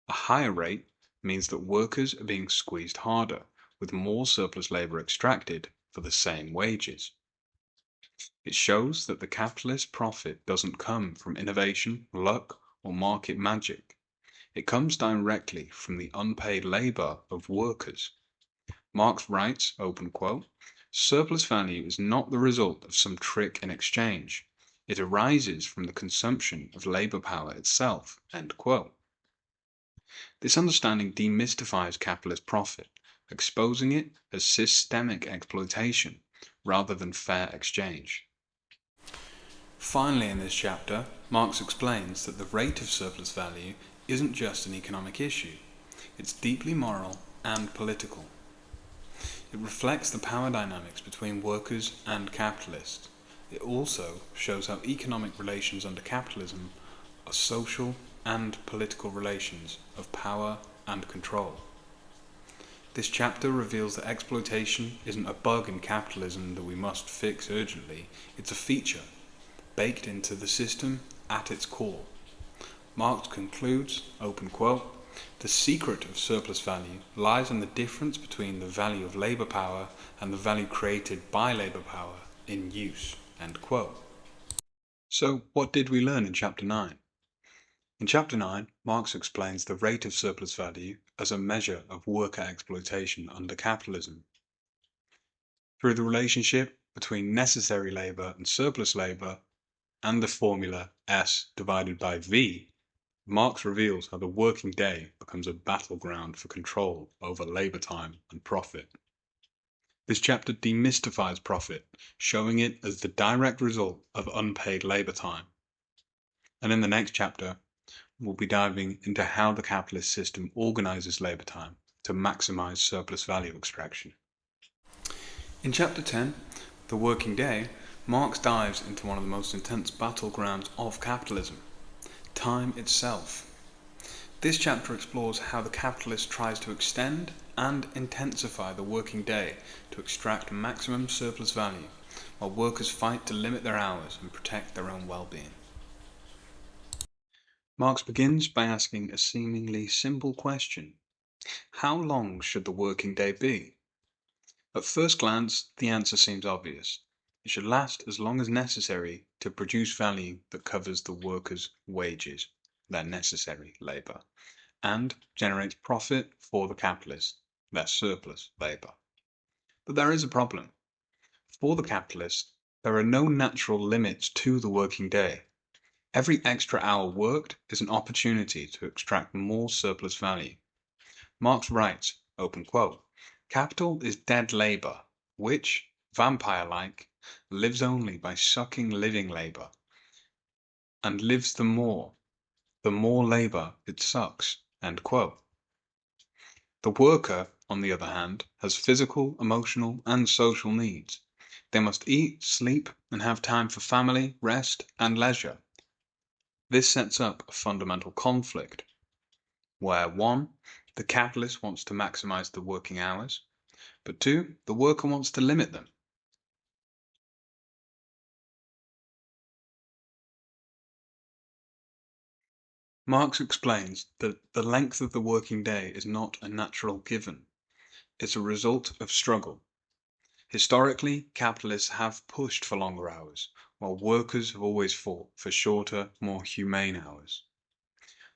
A higher rate means that workers are being squeezed harder, with more surplus labour extracted for the same wages. It shows that the capitalist profit doesn't come from innovation, luck, or market magic. It comes directly from the unpaid labour of workers. Marx writes, open quote, "Surplus value is not the result of some trick in exchange. It arises from the consumption of labour power itself." End quote. This understanding demystifies capitalist profit, exposing it as systemic exploitation rather than fair exchange. Finally, in this chapter, Marx explains that the rate of surplus value isn't just an economic issue. It's deeply moral and political. It reflects the power dynamics between workers and capitalists. It also shows how economic relations under capitalism are social and political relations of power and control. This chapter reveals that exploitation isn't a bug in capitalism that we must fix urgently. It's a feature, baked into the system at its core. Marx concludes, open quote, "The secret of surplus value lies in the difference between the value of labour power and the value created by labour power in use." End quote. So what did we learn in Chapter 9? In Chapter 9, Marx explains the rate of surplus value as a measure of worker exploitation under capitalism. Through the relationship between necessary labor and surplus labor, and the formula S divided by V, Marx reveals how the working day becomes a battleground for control over labor time and profit. This chapter demystifies profit, showing it as the direct result of unpaid labor time. And in the next chapter, we'll be diving into how the capitalist system organizes labor time to maximize surplus value extraction. In chapter 10, The Working Day, Marx dives into one of the most intense battlegrounds of capitalism, time itself. This chapter explores how the capitalist tries to extend and intensify the working day to extract maximum surplus value, while workers fight to limit their hours and protect their own well-being. Marx begins by asking a seemingly simple question. How long should the working day be? At first glance, the answer seems obvious. It should last as long as necessary to produce value that covers the workers' wages, their necessary labor, and generates profit for the capitalist, their surplus labor. But there is a problem. For the capitalist, there are no natural limits to the working day. Every extra hour worked is an opportunity to extract more surplus value. Marx writes, open quote, "Capital is dead labor, which, vampire-like, lives only by sucking living labor, and lives the more labor it sucks." End quote. The worker, on the other hand, has physical, emotional, and social needs. They must eat, sleep, and have time for family, rest, and leisure. This sets up a fundamental conflict, where 1. The capitalist wants to maximize the working hours, but 2. The worker wants to limit them. Marx explains that the length of the working day is not a natural given. It's a result of struggle. Historically, capitalists have pushed for longer hours, while workers have always fought for shorter, more humane hours.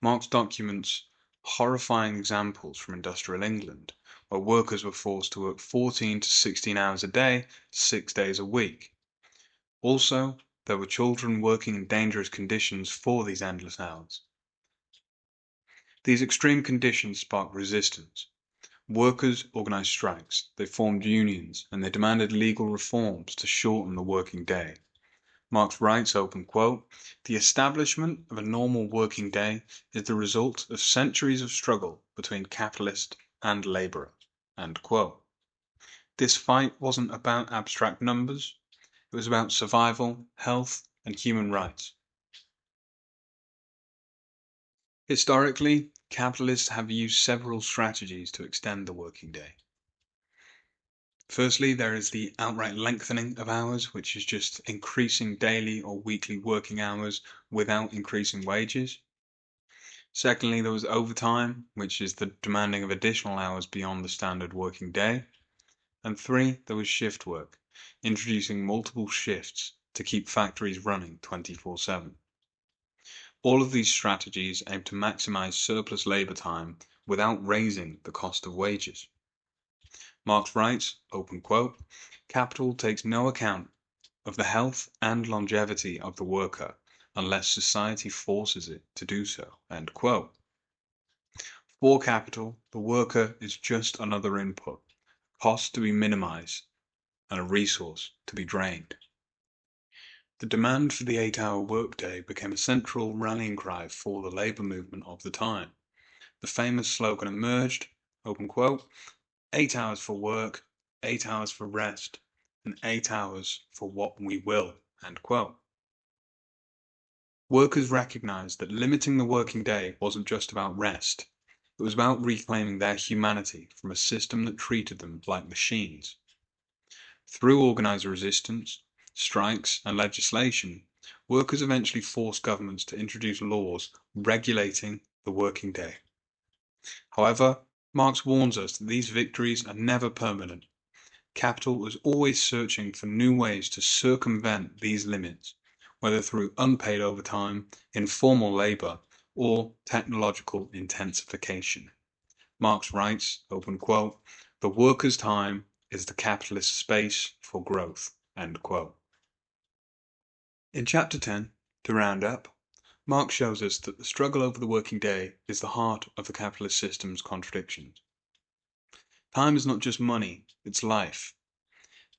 Marx documents horrifying examples from industrial England, where workers were forced to work 14 to 16 hours a day, 6 days a week. Also, there were children working in dangerous conditions for these endless hours. These extreme conditions sparked resistance. Workers organized strikes, they formed unions, and they demanded legal reforms to shorten the working day. Marx writes, open quote, "The establishment of a normal working day is the result of centuries of struggle between capitalist and laborer." End quote. This fight wasn't about abstract numbers, it was about survival, health, and human rights. Historically, capitalists have used several strategies to extend the working day. Firstly, there is the outright lengthening of hours, which is just increasing daily or weekly working hours without increasing wages. Secondly, there was overtime, which is the demanding of additional hours beyond the standard working day. And 3, there was shift work, introducing multiple shifts to keep factories running 24/7. All of these strategies aim to maximize surplus labor time without raising the cost of wages. Marx writes, open quote, "Capital takes no account of the health and longevity of the worker unless society forces it to do so." End quote. For capital, the worker is just another input, cost to be minimized, and a resource to be drained. The demand for the 8-hour workday became a central rallying cry for the labor movement of the time. The famous slogan emerged, open quote, 8 hours for work, 8 hours for rest, and 8 hours for what we will, end quote. Workers recognized that limiting the working day wasn't just about rest. It was about reclaiming their humanity from a system that treated them like machines. Through organized resistance, strikes, and legislation, workers eventually forced governments to introduce laws regulating the working day. However, Marx warns us that these victories are never permanent. Capital is always searching for new ways to circumvent these limits, whether through unpaid overtime, informal labor, or technological intensification. Marx writes, open quote, "The worker's time is the capitalist space for growth." End quote. In Chapter 10, to round up, Marx shows us that the struggle over the working day is the heart of the capitalist system's contradictions. Time is not just money, it's life.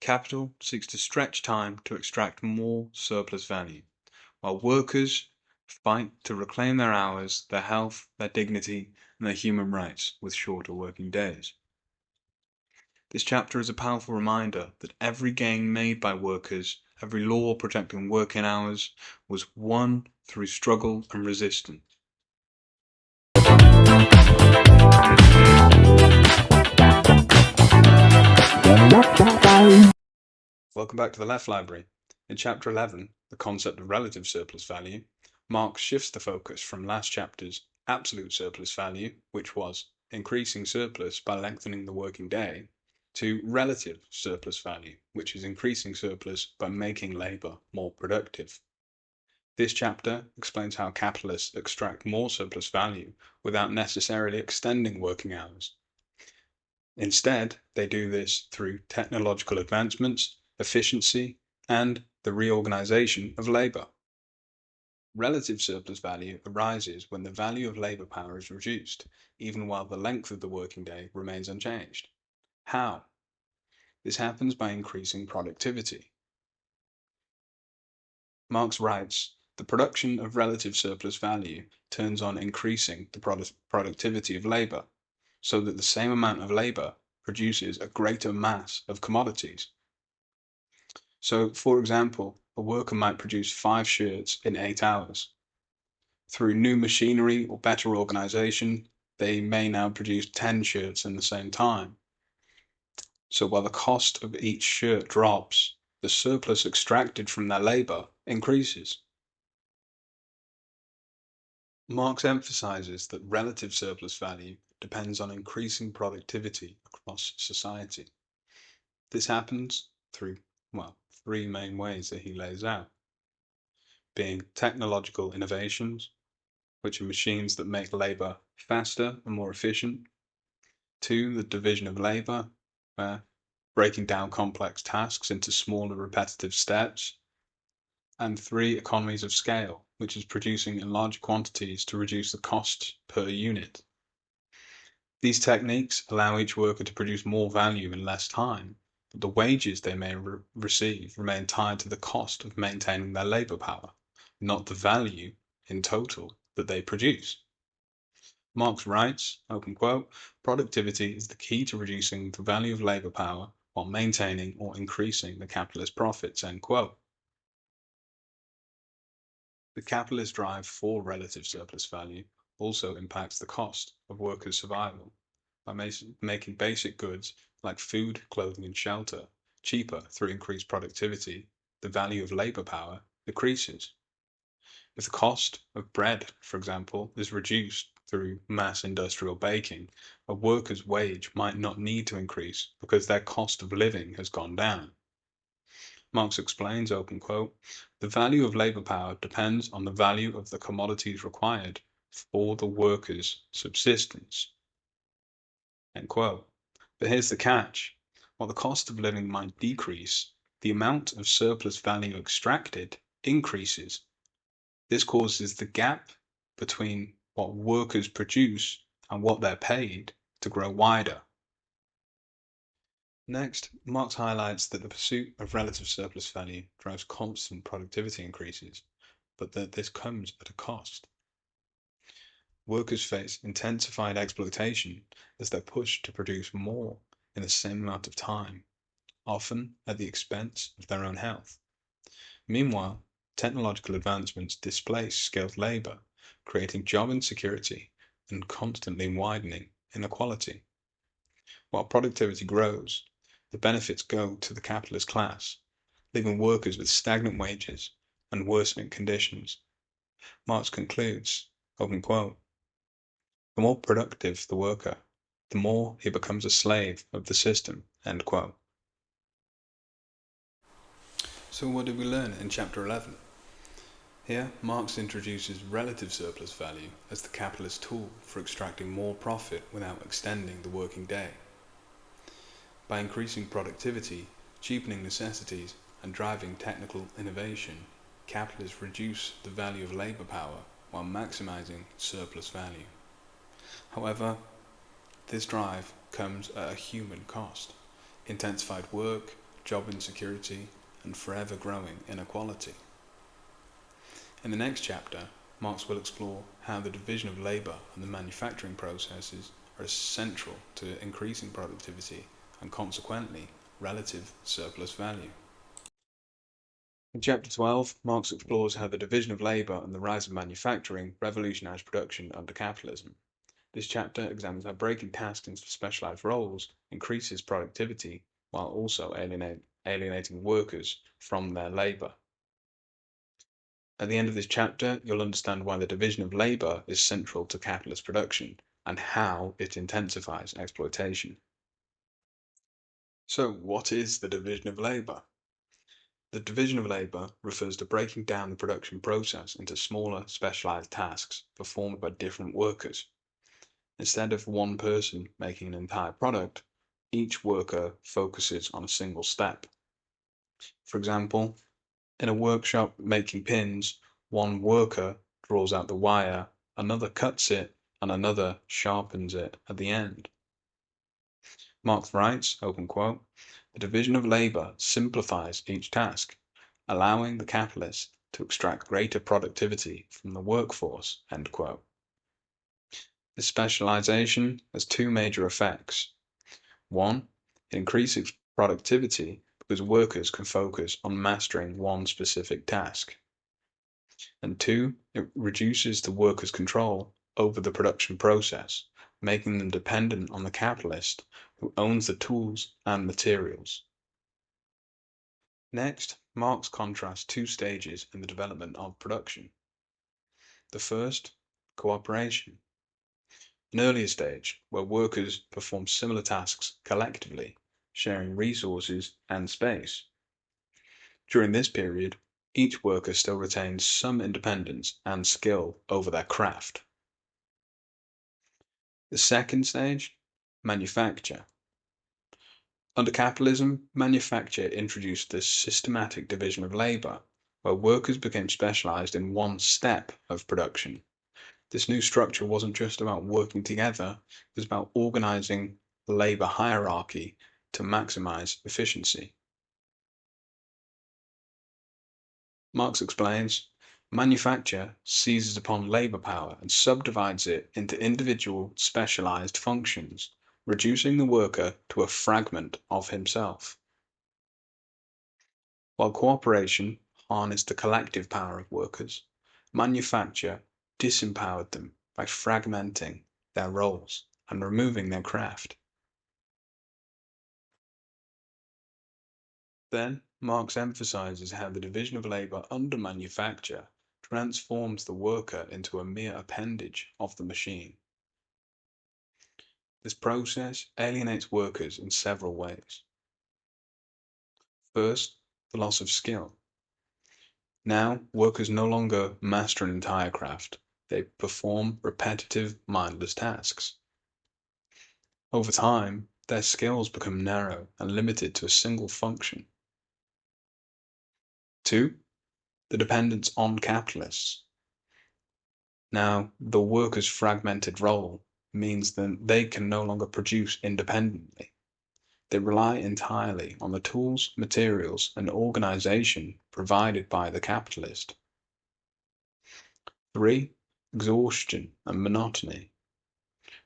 Capital seeks to stretch time to extract more surplus value, while workers fight to reclaim their hours, their health, their dignity, and their human rights with shorter working days. This chapter is a powerful reminder that every gain made by workers, every law protecting working hours, was won through struggle and resistance. Welcome back to the Left Library. In Chapter 11, the concept of relative surplus value, Marx shifts the focus from last chapter's absolute surplus value, which was increasing surplus by lengthening the working day, to relative surplus value, which is increasing surplus by making labour more productive. This chapter explains how capitalists extract more surplus value without necessarily extending working hours. Instead, they do this through technological advancements, efficiency, and the reorganization of labour. Relative surplus value arises when the value of labour power is reduced, even while the length of the working day remains unchanged. How? This happens by increasing productivity. Marx writes, the production of relative surplus value turns on increasing the productivity of labour, so that the same amount of labour produces a greater mass of commodities. So, for example, a worker might produce 5 shirts in 8 hours. Through new machinery or better organisation, they may now produce 10 shirts in the same time. So while the cost of each shirt drops, the surplus extracted from their labour increases. Marx emphasises that relative surplus value depends on increasing productivity across society. This happens through, 3 main ways that he lays out, being technological innovations, which are machines that make labour faster and more efficient. 2, the division of labour, where breaking down complex tasks into smaller repetitive steps. And 3, economies of scale, which is producing in large quantities to reduce the cost per unit. These techniques allow each worker to produce more value in less time, but the wages they may receive remain tied to the cost of maintaining their labour power, not the value in total that they produce. Marx writes, open quote, productivity is the key to reducing the value of labour power while maintaining or increasing the capitalist profits, end quote. The capitalist drive for relative surplus value also impacts the cost of workers' survival by making basic goods like food, clothing, and shelter cheaper through increased productivity. The value of labour power decreases. If the cost of bread, for example, is reduced through mass industrial baking, a worker's wage might not need to increase because their cost of living has gone down. Marx explains, open quote, the value of labour power depends on the value of the commodities required for the worker's subsistence, end quote. But here's the catch. While the cost of living might decrease, the amount of surplus value extracted increases. This causes the gap between what workers produce and what they're paid to grow wider. Next, Marx highlights that the pursuit of relative surplus value drives constant productivity increases, but that this comes at a cost. Workers face intensified exploitation as they're pushed to produce more in the same amount of time, often at the expense of their own health. Meanwhile, technological advancements displace skilled labour, creating job insecurity and constantly widening inequality. While productivity grows, the benefits go to the capitalist class, leaving workers with stagnant wages and worsening conditions. Marx concludes, open quote, the more productive the worker, the more he becomes a slave of the system, end quote. So what did we learn in Chapter 11? Here, Marx introduces relative surplus value as the capitalist tool for extracting more profit without extending the working day. By increasing productivity, cheapening necessities, and driving technical innovation, capitalists reduce the value of labour power while maximising surplus value. However, this drive comes at a human cost: intensified work, job insecurity, and forever growing inequality. In the next chapter, Marx will explore how the division of labour and the manufacturing processes are central to increasing productivity and consequently relative surplus value. In chapter 12, Marx explores how the division of labour and the rise of manufacturing revolutionised production under capitalism. This chapter examines how breaking tasks into specialised roles increases productivity while also alienating workers from their labour. At the end of this chapter, you'll understand why the division of labour is central to capitalist production and how it intensifies exploitation. So, what is the division of labour? The division of labour refers to breaking down the production process into smaller, specialised tasks performed by different workers. Instead of one person making an entire product, each worker focuses on a single step. For example, in a workshop making pins, one worker draws out the wire, another cuts it, and another sharpens it at the end. Marx writes, open quote, "The division of labour simplifies each task, allowing the capitalist to extract greater productivity from the workforce." End quote. This specialization has two major effects. One, it increases productivity because workers can focus on mastering one specific task. And two, it reduces the workers' control over the production process, making them dependent on the capitalist who owns the tools and materials. Next, Marx contrasts two stages in the development of production. The first, cooperation. An earlier stage where workers perform similar tasks collectively, sharing resources and space. During this period, each worker still retains some independence and skill over their craft. The second stage, manufacture. Under capitalism, manufacture introduced this systematic division of labour, where workers became specialised in one step of production. This new structure wasn't just about working together, it was about organising the labour hierarchy to maximise efficiency. Marx explains, manufacture seizes upon labour power and subdivides it into individual specialised functions, reducing the worker to a fragment of himself. While cooperation harnessed the collective power of workers, manufacture disempowered them by fragmenting their roles and removing their craft. Then, Marx emphasizes how the division of labor under manufacture transforms the worker into a mere appendage of the machine. This process alienates workers in several ways. First, the loss of skill. Now, workers no longer master an entire craft, they perform repetitive, mindless tasks. Over time, their skills become narrow and limited to a single function. 2. The dependence on capitalists. Now, the workers' fragmented role means that they can no longer produce independently. They rely entirely on the tools, materials, and organization provided by the capitalist. 3. Exhaustion and monotony,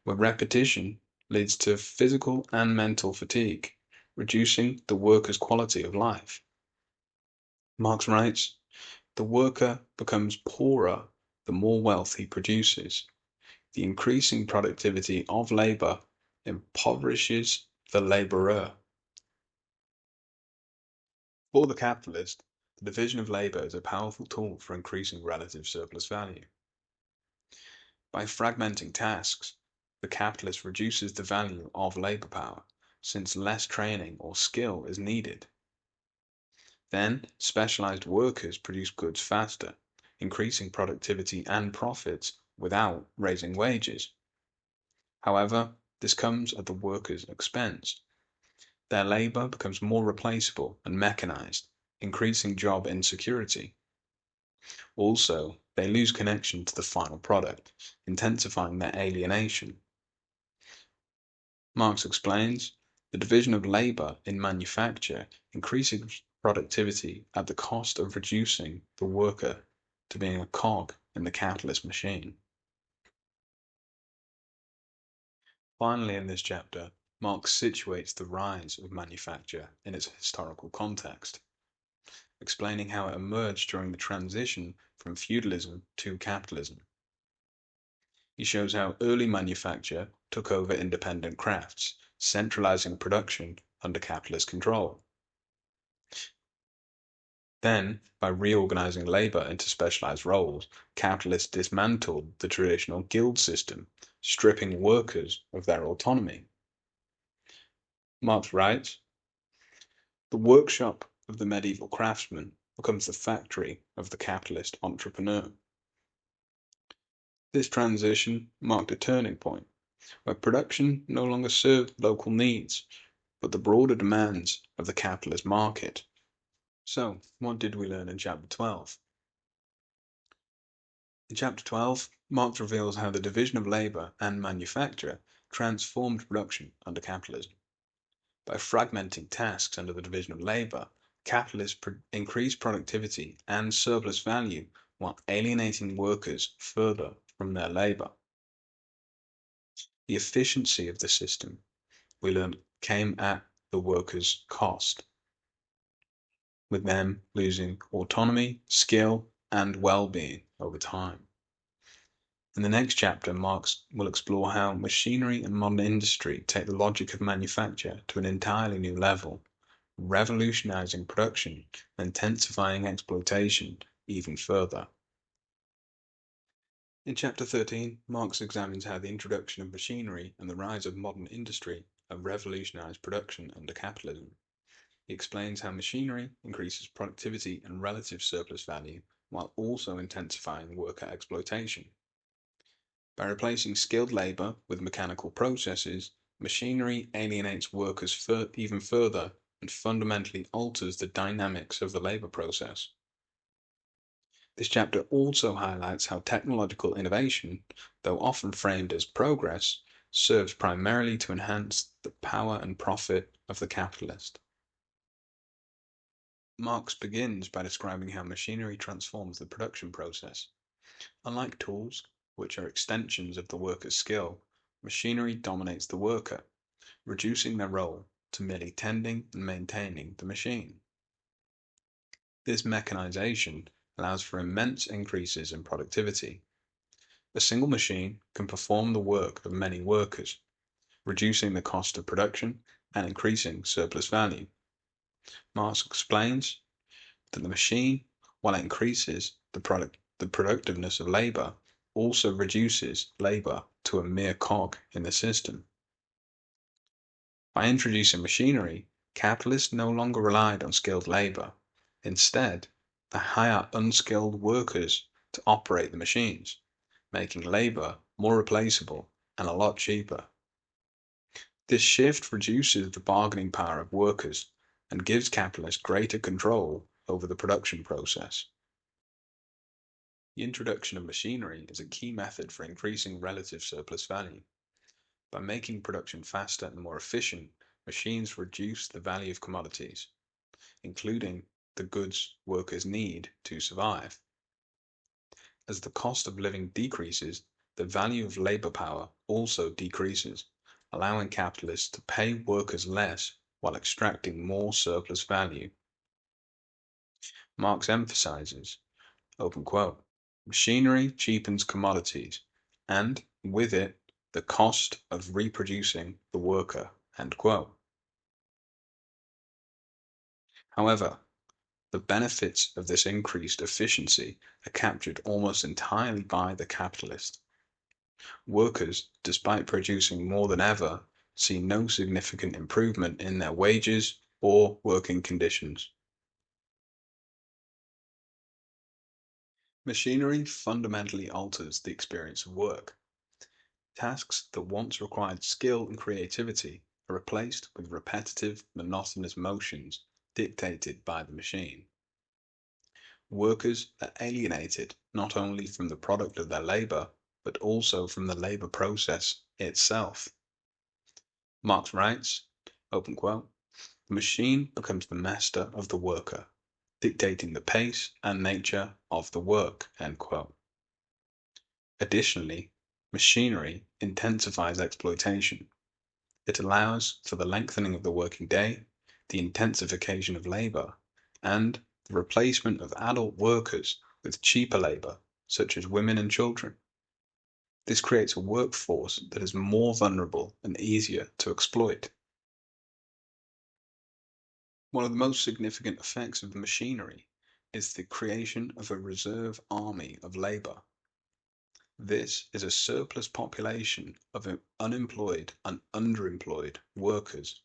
where repetition leads to physical and mental fatigue, reducing the worker's quality of life. Marx writes, "The worker becomes poorer the more wealth he produces. The increasing productivity of labor impoverishes the laborer." For the capitalist, the division of labor is a powerful tool for increasing relative surplus value. By fragmenting tasks, the capitalist reduces the value of labor power, since less training or skill is needed. Then, specialized workers produce goods faster, increasing productivity and profits without raising wages. However, this comes at the workers' expense. Their labor becomes more replaceable and mechanized, increasing job insecurity. Also, they lose connection to the final product, intensifying their alienation. Marx explains, the division of labor in manufacture increases productivity at the cost of reducing the worker to being a cog in the capitalist machine. Finally, in this chapter, Marx situates the rise of manufacture in its historical context, explaining how it emerged during the transition from feudalism to capitalism. He shows how early manufacture took over independent crafts, centralizing production under capitalist control. Then, by reorganizing labor into specialized roles, capitalists dismantled the traditional guild system, stripping workers of their autonomy. Marx writes, the workshop of the medieval craftsman becomes the factory of the capitalist entrepreneur. This transition marked a turning point, where production no longer served local needs, but the broader demands of the capitalist market. So, what did we learn in Chapter 12? In Chapter 12, Marx reveals how the division of labor and manufacture transformed production under capitalism. By fragmenting tasks under the division of labor, capitalists increased productivity and surplus value while alienating workers further from their labor. The efficiency of the system, we learned, came at the workers' cost, with them losing autonomy, skill, and well-being over time. In the next chapter, Marx will explore how machinery and modern industry take the logic of manufacture to an entirely new level, revolutionizing production and intensifying exploitation even further. In Chapter 13, Marx examines how the introduction of machinery and the rise of modern industry have revolutionized production under capitalism. He explains how machinery increases productivity and relative surplus value while also intensifying worker exploitation. By replacing skilled labor with mechanical processes, machinery alienates workers even further and fundamentally alters the dynamics of the labor process. This chapter also highlights how technological innovation, though often framed as progress, serves primarily to enhance the power and profit of the capitalist. Marx begins by describing how machinery transforms the production process. Unlike tools, which are extensions of the worker's skill, machinery dominates the worker, reducing their role to merely tending and maintaining the machine. This mechanization allows for immense increases in productivity. A single machine can perform the work of many workers, reducing the cost of production and increasing surplus value. Marx explains that the machine, while it increases the productiveness of labor, also reduces labor to a mere cog in the system. By introducing machinery, capitalists no longer relied on skilled labor. Instead, they hire unskilled workers to operate the machines, making labor more replaceable and a lot cheaper. This shift reduces the bargaining power of workers and gives capitalists greater control over the production process. The introduction of machinery is a key method for increasing relative surplus value. By making production faster and more efficient, machines reduce the value of commodities, including the goods workers need to survive. As the cost of living decreases, the value of labor power also decreases, allowing capitalists to pay workers less while extracting more surplus value. Marx emphasizes, open quote, machinery cheapens commodities, and with it, the cost of reproducing the worker, end quote. However, the benefits of this increased efficiency are captured almost entirely by the capitalist. Workers, despite producing more than ever, see no significant improvement in their wages or working conditions. Machinery fundamentally alters the experience of work. Tasks that once required skill and creativity are replaced with repetitive, monotonous motions dictated by the machine. workers are alienated not only from the product of their labor, but also from the labor process itself. Marx writes, open quote, "The machine becomes the master of the worker, dictating the pace and nature of the work," end quote. Additionally, machinery intensifies exploitation. It allows for the lengthening of the working day, the intensification of labor, and the replacement of adult workers with cheaper labor, such as women and children. This creates a workforce that is more vulnerable and easier to exploit. One of the most significant effects of the machinery is the creation of a reserve army of labor. This is a surplus population of unemployed and underemployed workers.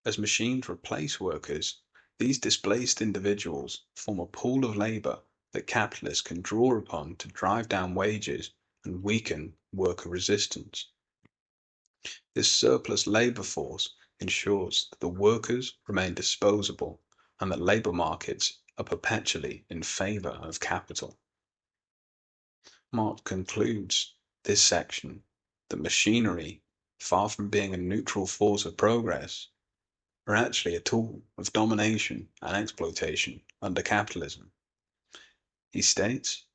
As machines replace workers, these displaced individuals form a pool of labor that capitalists can draw upon to drive down wages and weaken worker resistance. This surplus labor force ensures that the workers remain disposable and that labor markets are perpetually in favor of capital. Marx concludes this section that machinery, far from being a neutral force of progress, are actually a tool of domination and exploitation under capitalism. He states,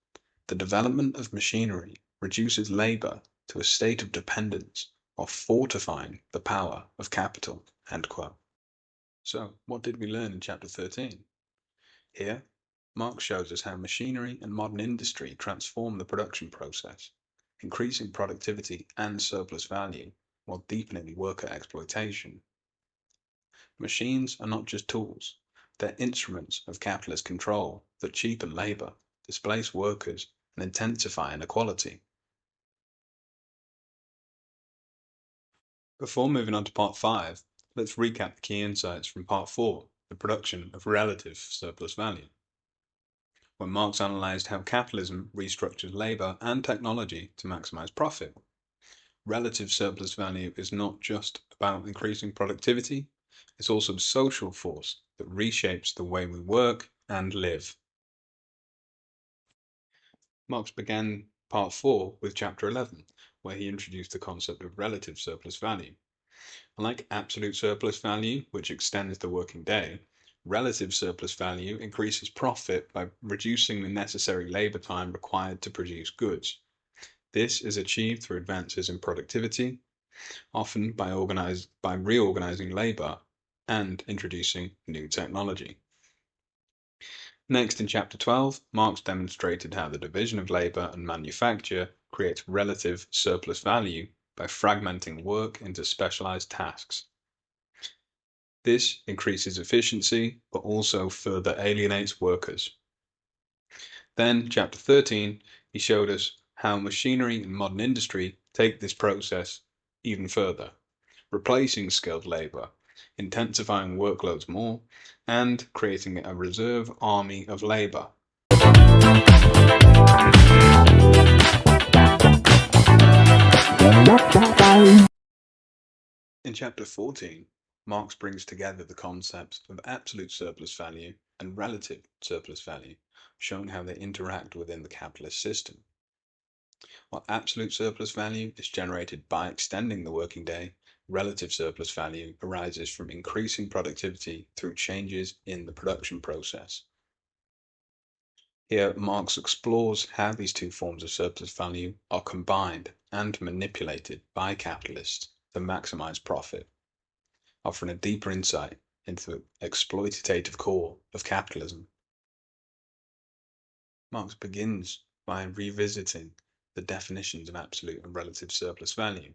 "The development of machinery reduces labor to a state of dependence while fortifying the power of capital." End quote. So, what did we learn in chapter 13? Here, Marx shows us how machinery and modern industry transform the production process, increasing productivity and surplus value while deepening worker exploitation. Machines are not just tools, they're instruments of capitalist control that cheapen labor, displace workers, and intensify inequality. Before moving on to part 5, let's recap the key insights from part 4, the production of relative surplus value. When Marx analysed how capitalism restructures labour and technology to maximise profit. Relative surplus value is not just about increasing productivity, it's also a social force that reshapes the way we work and live. Marx began part 4 with chapter 11, where he introduced the concept of relative surplus value. Unlike absolute surplus value, which extends the working day, relative surplus value increases profit by reducing the necessary labor time required to produce goods. This is achieved through advances in productivity, often by reorganizing labor and introducing new technology. Next, in chapter 12, Marx demonstrated how the division of labor and manufacture creates relative surplus value by fragmenting work into specialized tasks. This increases efficiency, but also further alienates workers. Then, chapter 13, he showed us how machinery and modern industry take this process even further, replacing skilled labor, intensifying workloads more, and creating a reserve army of labor. In chapter 14, Marx brings together the concepts of absolute surplus value and relative surplus value, showing how they interact within the capitalist system. While absolute surplus value is generated by extending the working day, relative surplus value arises from increasing productivity through changes in the production process. Here, Marx explores how these two forms of surplus value are combined and manipulated by capitalists to maximize profit, offering a deeper insight into the exploitative core of capitalism. Marx begins by revisiting the definitions of absolute and relative surplus value.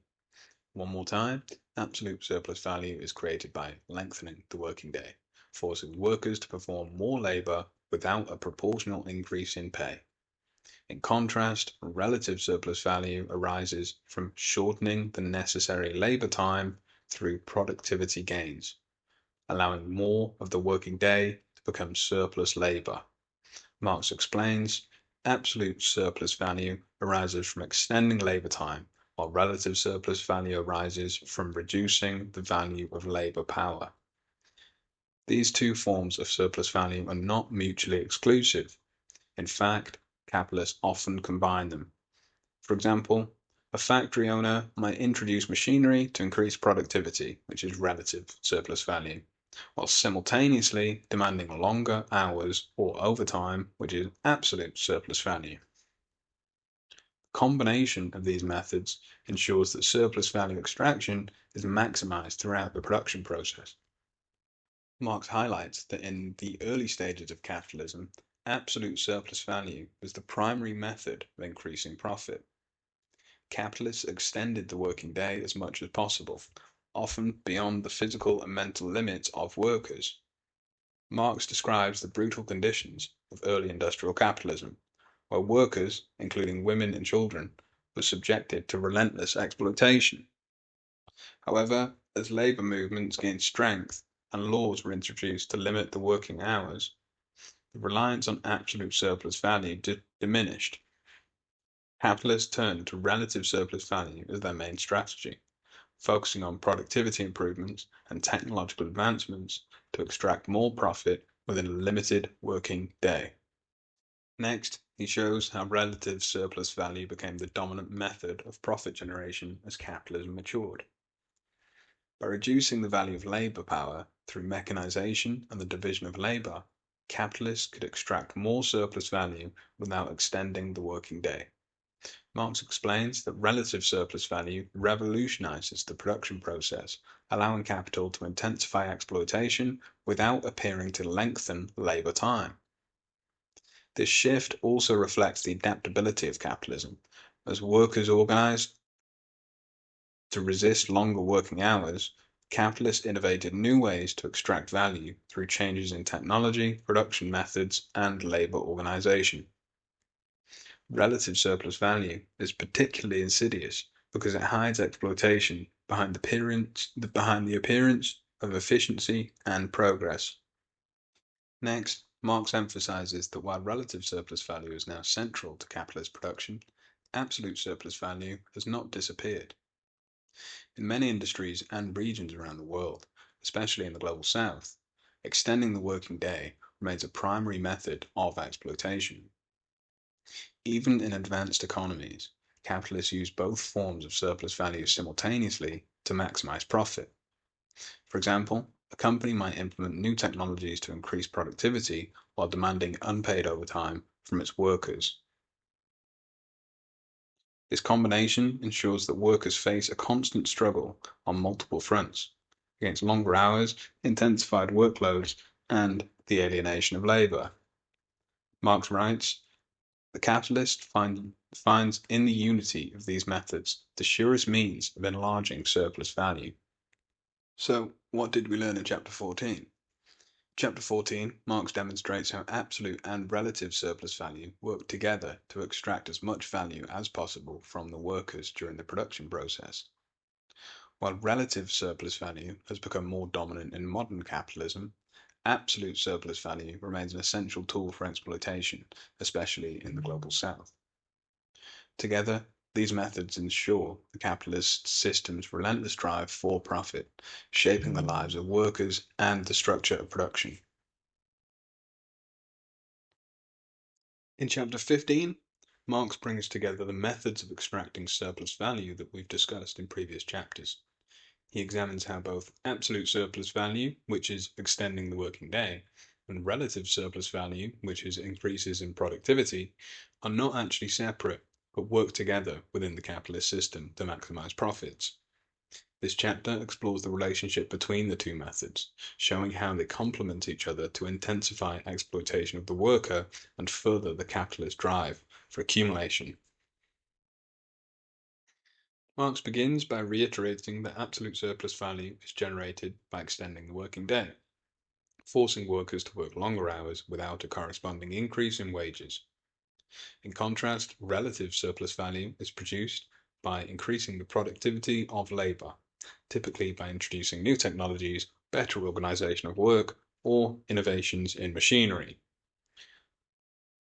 One more time, absolute surplus value is created by lengthening the working day, forcing workers to perform more labor without a proportional increase in pay. In contrast, relative surplus value arises from shortening the necessary labor time through productivity gains, allowing more of the working day to become surplus labor. Marx explains, absolute surplus value arises from extending labor time, while relative surplus value arises from reducing the value of labor power. These two forms of surplus value are not mutually exclusive. In fact, capitalists often combine them. For example, a factory owner might introduce machinery to increase productivity, which is relative surplus value, while simultaneously demanding longer hours or overtime, which is absolute surplus value. The combination of these methods ensures that surplus value extraction is maximized throughout the production process. Marx highlights that in the early stages of capitalism, absolute surplus value was the primary method of increasing profit. Capitalists extended the working day as much as possible, often beyond the physical and mental limits of workers. Marx describes the brutal conditions of early industrial capitalism, where workers, including women and children, were subjected to relentless exploitation. However, as labor movements gained strength and laws were introduced to limit the working hours, the reliance on absolute surplus value diminished. Capitalists turned to relative surplus value as their main strategy, focusing on productivity improvements and technological advancements to extract more profit within a limited working day. Next, he shows how relative surplus value became the dominant method of profit generation as capitalism matured. By reducing the value of labor power through mechanization and the division of labor, capitalists could extract more surplus value without extending the working day. Marx explains that relative surplus value revolutionizes the production process, allowing capital to intensify exploitation without appearing to lengthen labor time. This shift also reflects the adaptability of capitalism. As workers organized to resist longer working hours, capitalists innovated new ways to extract value through changes in technology, production methods, and labor organization. Relative surplus value is particularly insidious because it hides exploitation behind the appearance of efficiency and progress. Next, Marx emphasizes that while relative surplus value is now central to capitalist production, absolute surplus value has not disappeared. In many industries and regions around the world, especially in the global south, extending the working day remains a primary method of exploitation. Even in advanced economies, capitalists use both forms of surplus value simultaneously to maximize profit. For example, a company might implement new technologies to increase productivity while demanding unpaid overtime from its workers. This combination ensures that workers face a constant struggle on multiple fronts against longer hours, intensified workloads, and the alienation of labor. Marx writes, the capitalist finds in the unity of these methods the surest means of enlarging surplus value. So, what did we learn in Chapter 14? Chapter 14, Marx demonstrates how absolute and relative surplus value work together to extract as much value as possible from the workers during the production process. While relative surplus value has become more dominant in modern capitalism, absolute surplus value remains an essential tool for exploitation, especially in the global south. Together, these methods ensure the capitalist system's relentless drive for profit, shaping the lives of workers and the structure of production. In Chapter 15, Marx brings together the methods of extracting surplus value that we've discussed in previous chapters. He examines how both absolute surplus value, which is extending the working day, and relative surplus value, which is increases in productivity, are not actually separate, but work together within the capitalist system to maximize profits. This chapter explores the relationship between the two methods, showing how they complement each other to intensify exploitation of the worker and further the capitalist drive for accumulation. Marx begins by reiterating that absolute surplus value is generated by extending the working day, forcing workers to work longer hours without a corresponding increase in wages. In contrast, relative surplus value is produced by increasing the productivity of labor, typically by introducing new technologies, better organization of work, or innovations in machinery.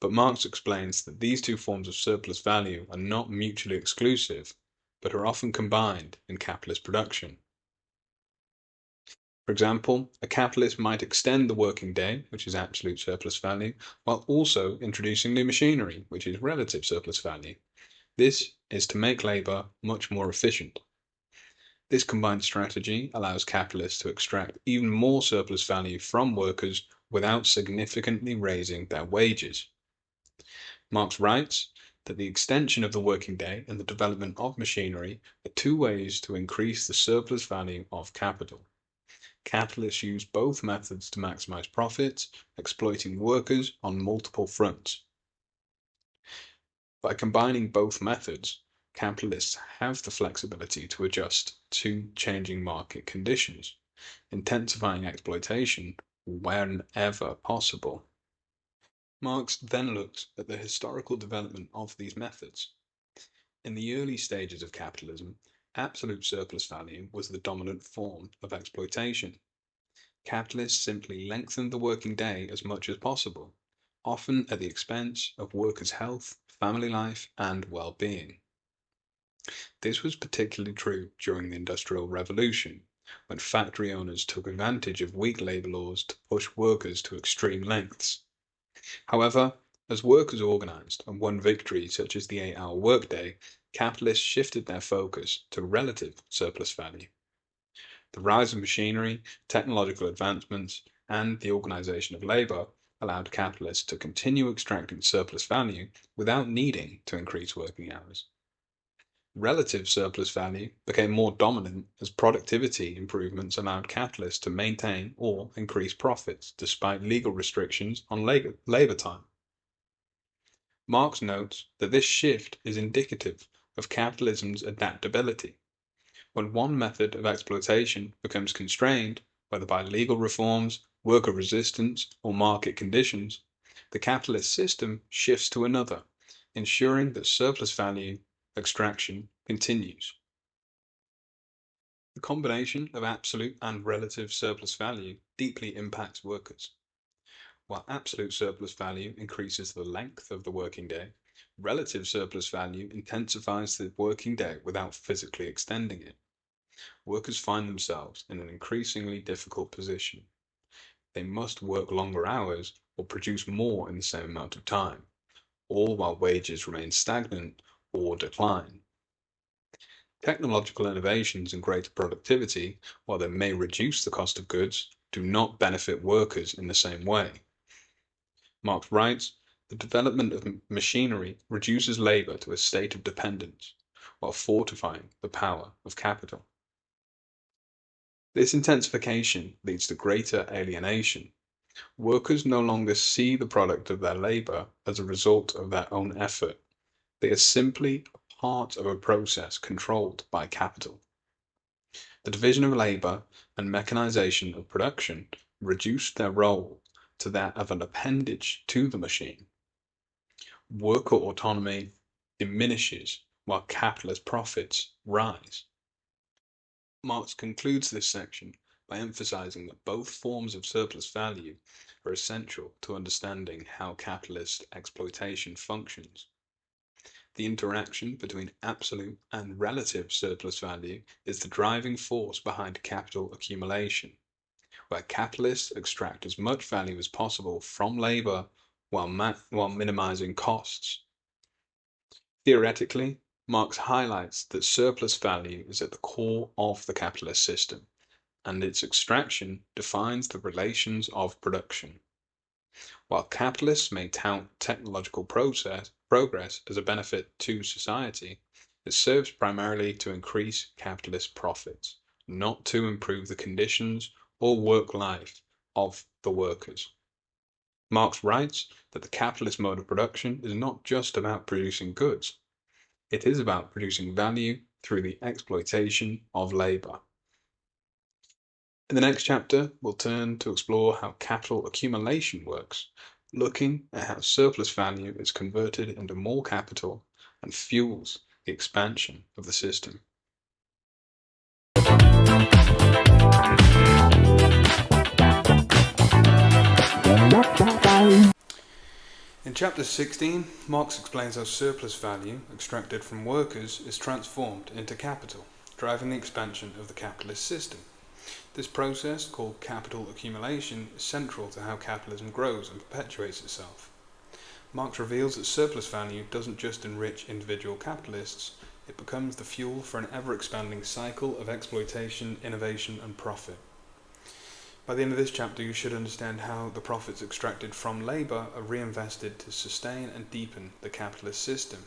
But Marx explains that these two forms of surplus value are not mutually exclusive, but are often combined in capitalist production. For example, a capitalist might extend the working day, which is absolute surplus value, while also introducing new machinery, which is relative surplus value. This is to make labour much more efficient. This combined strategy allows capitalists to extract even more surplus value from workers without significantly raising their wages. Marx writes that the extension of the working day and the development of machinery are two ways to increase the surplus value of capital. Capitalists use both methods to maximize profits, exploiting workers on multiple fronts. By combining both methods, capitalists have the flexibility to adjust to changing market conditions, intensifying exploitation whenever possible. Marx then looked at the historical development of these methods. In the early stages of capitalism, absolute surplus value was the dominant form of exploitation. Capitalists simply lengthened the working day as much as possible, often at the expense of workers' health, family life, and well-being. This was particularly true during the Industrial Revolution, when factory owners took advantage of weak labor laws to push workers to extreme lengths. However, as workers organized and won victories such as the 8-hour workday, capitalists shifted their focus to relative surplus value. The rise of machinery, technological advancements, and the organization of labor allowed capitalists to continue extracting surplus value without needing to increase working hours. Relative surplus value became more dominant as productivity improvements allowed capitalists to maintain or increase profits despite legal restrictions on labor time. Marx notes that this shift is indicative of capitalism's adaptability. When one method of exploitation becomes constrained, whether by legal reforms, worker resistance, or market conditions, the capitalist system shifts to another, ensuring that surplus value extraction continues. The combination of absolute and relative surplus value deeply impacts workers. While absolute surplus value increases the length of the working day, relative surplus value intensifies the working day without physically extending it. Workers find themselves in an increasingly difficult position. They must work longer hours or produce more in the same amount of time, all while wages remain stagnant or decline. Technological innovations and greater productivity, while they may reduce the cost of goods, do not benefit workers in the same way. Marx writes, the development of machinery reduces labor to a state of dependence, while fortifying the power of capital. This intensification leads to greater alienation. Workers no longer see the product of their labor as a result of their own effort. They are simply a part of a process controlled by capital. The division of labor and mechanization of production reduced their role to that of an appendage to the machine. Worker autonomy diminishes while capitalist profits rise. Marx concludes this section by emphasizing that both forms of surplus value are essential to understanding how capitalist exploitation functions. The interaction between absolute and relative surplus value is the driving force behind capital accumulation, where capitalists extract as much value as possible from labor while minimizing costs. Theoretically, Marx highlights that surplus value is at the core of the capitalist system, and its extraction defines the relations of production. While capitalists may tout technological progress as a benefit to society, it serves primarily to increase capitalist profits, not to improve the conditions or work life of the workers. Marx writes that the capitalist mode of production is not just about producing goods. It is about producing value through the exploitation of labor. In the next chapter, we'll turn to explore how capital accumulation works, looking at how surplus value is converted into more capital and fuels the expansion of the system. In chapter 16, Marx explains how surplus value extracted from workers is transformed into capital, driving the expansion of the capitalist system. This process, called capital accumulation, is central to how capitalism grows and perpetuates itself. Marx reveals that surplus value doesn't just enrich individual capitalists, it becomes the fuel for an ever-expanding cycle of exploitation, innovation, and profit. By the end of this chapter, you should understand how the profits extracted from labour are reinvested to sustain and deepen the capitalist system.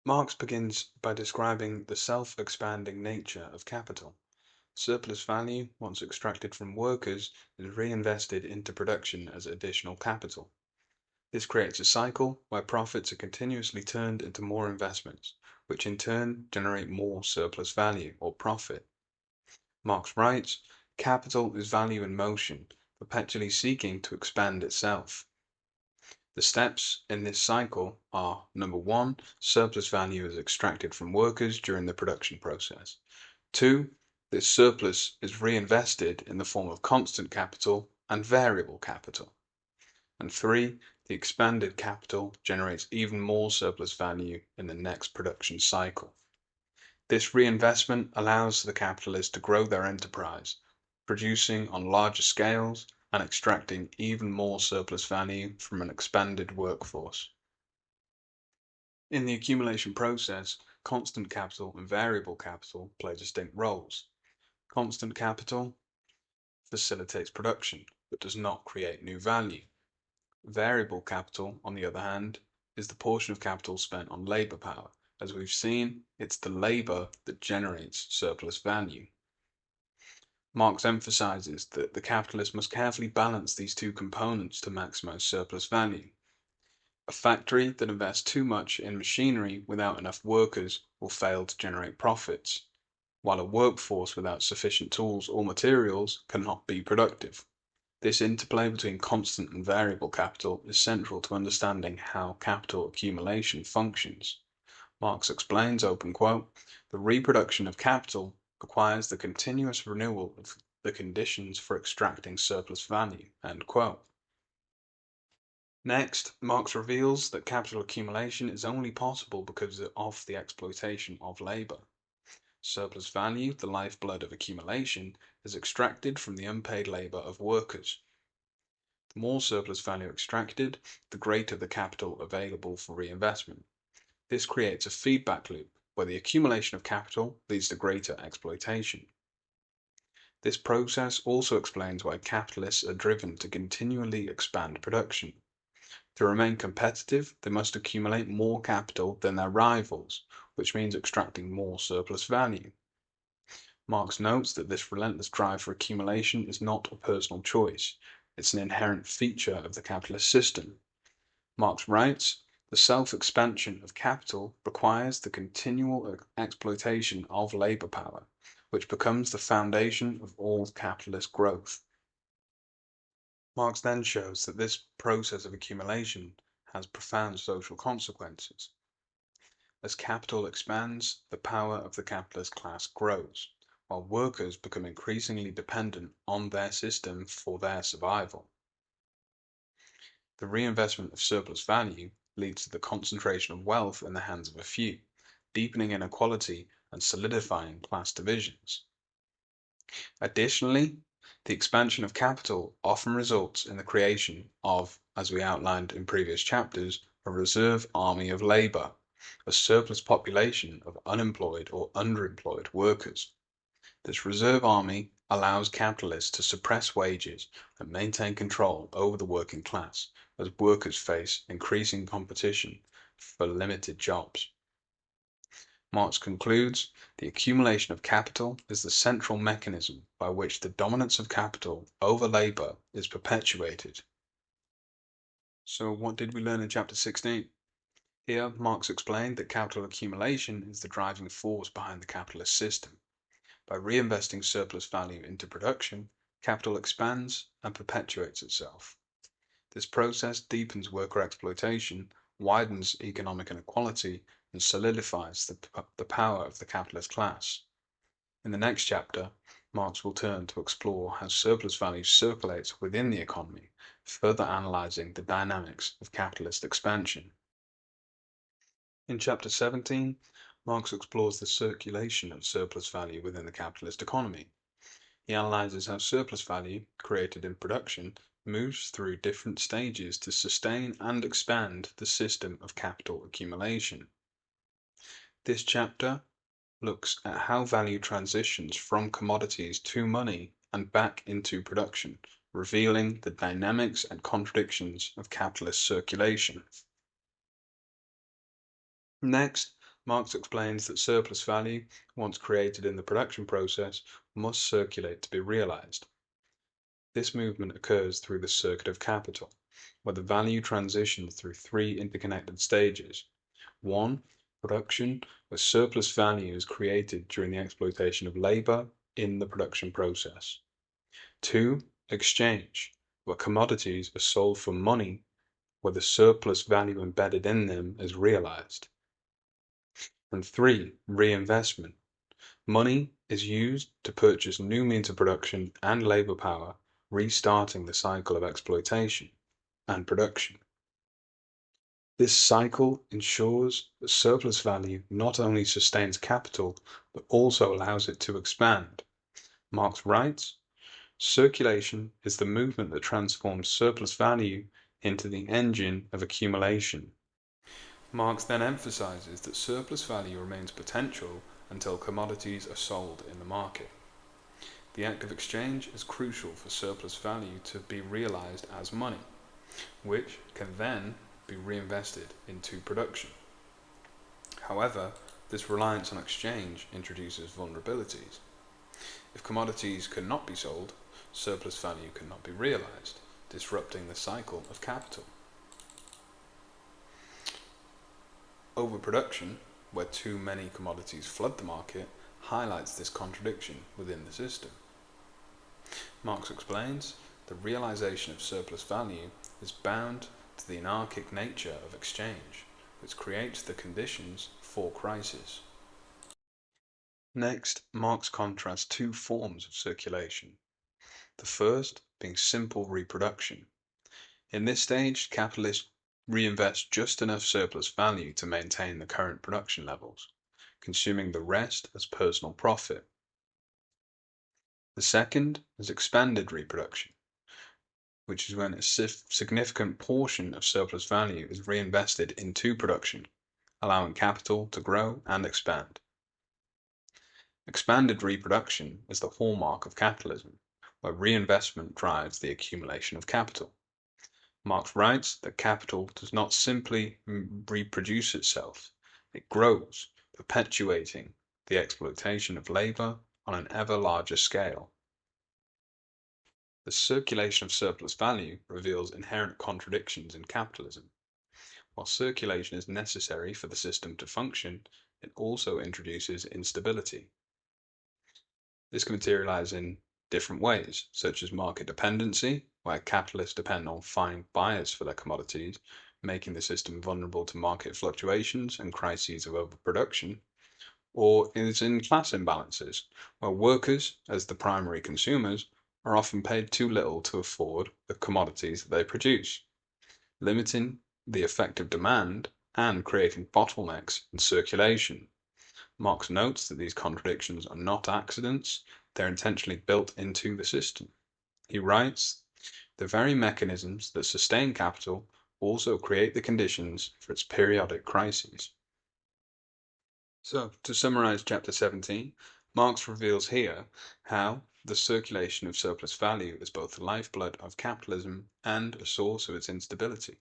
Marx begins by describing the self-expanding nature of capital. Surplus value, once extracted from workers, is reinvested into production as additional capital. This creates a cycle where profits are continuously turned into more investments, which in turn generate more surplus value, or profit. Marx writes, "Capital is value in motion, perpetually seeking to expand itself." The steps in this cycle are: number 1, surplus value is extracted from workers during the production process. 2, this surplus is reinvested in the form of constant capital and variable capital. And 3, the expanded capital generates even more surplus value in the next production cycle. This reinvestment allows the capitalists to grow their enterprise, producing on larger scales and extracting even more surplus value from an expanded workforce. In the accumulation process, constant capital and variable capital play distinct roles. Constant capital facilitates production, but does not create new value. Variable capital, on the other hand, is the portion of capital spent on labor power. As we've seen, it's the labor that generates surplus value. Marx emphasizes that the capitalist must carefully balance these two components to maximize surplus value. A factory that invests too much in machinery without enough workers will fail to generate profits, while a workforce without sufficient tools or materials cannot be productive. This interplay between constant and variable capital is central to understanding how capital accumulation functions. Marx explains, open quote, "The reproduction of capital requires the continuous renewal of the conditions for extracting surplus value," end quote. Next, Marx reveals that capital accumulation is only possible because of the exploitation of labor. Surplus value, the lifeblood of accumulation, is extracted from the unpaid labor of workers. The more surplus value extracted, the greater the capital available for reinvestment. This creates a feedback loop where the accumulation of capital leads to greater exploitation. This process also explains why capitalists are driven to continually expand production. To remain competitive, they must accumulate more capital than their rivals, which means extracting more surplus value. Marx notes that this relentless drive for accumulation is not a personal choice, it's an inherent feature of the capitalist system. Marx writes, "The self-expansion of capital requires the continual exploitation of labor power, which becomes the foundation of all capitalist growth." Marx then shows that this process of accumulation has profound social consequences. As capital expands, the power of the capitalist class grows, while workers become increasingly dependent on their system for their survival. The reinvestment of surplus value leads to the concentration of wealth in the hands of a few, deepening inequality and solidifying class divisions. Additionally, the expansion of capital often results in the creation of, as we outlined in previous chapters, a reserve army of labor, a surplus population of unemployed or underemployed workers. This reserve army allows capitalists to suppress wages and maintain control over the working class as workers face increasing competition for limited jobs. Marx concludes, the accumulation of capital is the central mechanism by which the dominance of capital over labor is perpetuated. So what did we learn in chapter 16? Here, Marx explained that capital accumulation is the driving force behind the capitalist system. By reinvesting surplus value into production, capital expands and perpetuates itself. This process deepens worker exploitation, widens economic inequality, and solidifies the power of the capitalist class. In the next chapter, Marx will turn to explore how surplus value circulates within the economy, further analyzing the dynamics of capitalist expansion. In chapter 17, Marx explores the circulation of surplus value within the capitalist economy. He analyzes how surplus value, created in production, moves through different stages to sustain and expand the system of capital accumulation. This chapter looks at how value transitions from commodities to money and back into production, revealing the dynamics and contradictions of capitalist circulation. Next, Marx explains that surplus value, once created in the production process, must circulate to be realized. This movement occurs through the circuit of capital, where the value transitions through three interconnected stages. 1. Production, where surplus value is created during the exploitation of labor in the production process. 2. Exchange, where commodities are sold for money, where the surplus value embedded in them is realized. And 3. Reinvestment. Money is used to purchase new means of production and labor power, restarting the cycle of exploitation and production. This cycle ensures that surplus value not only sustains capital, but also allows it to expand. Marx writes, circulation is the movement that transforms surplus value into the engine of accumulation. Marx then emphasizes that surplus value remains potential until commodities are sold in the market. The act of exchange is crucial for surplus value to be realized as money, which can then be reinvested into production. However, this reliance on exchange introduces vulnerabilities. If commodities cannot be sold, surplus value cannot be realized, disrupting the cycle of capital. Overproduction, where too many commodities flood the market, highlights this contradiction within the system. Marx explains the realization of surplus value is bound to the anarchic nature of exchange, which creates the conditions for crisis. Next, Marx contrasts two forms of circulation. The first being simple reproduction. In this stage, capitalists reinvest just enough surplus value to maintain the current production levels, consuming the rest as personal profit. The second is expanded reproduction, which is when a significant portion of surplus value is reinvested into production, allowing capital to grow and expand. Expanded reproduction is the hallmark of capitalism, where reinvestment drives the accumulation of capital. Marx writes that capital does not simply reproduce itself, it grows, perpetuating the exploitation of labor on an ever larger scale. The circulation of surplus value reveals inherent contradictions in capitalism. While circulation is necessary for the system to function, it also introduces instability. This can materialize in different ways, such as market dependency, where capitalists depend on finding buyers for their commodities, making the system vulnerable to market fluctuations and crises of overproduction, or is in class imbalances, where workers, as the primary consumers, are often paid too little to afford the commodities that they produce, limiting the effective demand and creating bottlenecks in circulation. Marx notes that these contradictions are not accidents, they're intentionally built into the system. He writes, the very mechanisms that sustain capital also create the conditions for its periodic crises. So, to summarize chapter 17, Marx reveals here how the circulation of surplus value is both the lifeblood of capitalism and a source of its instability.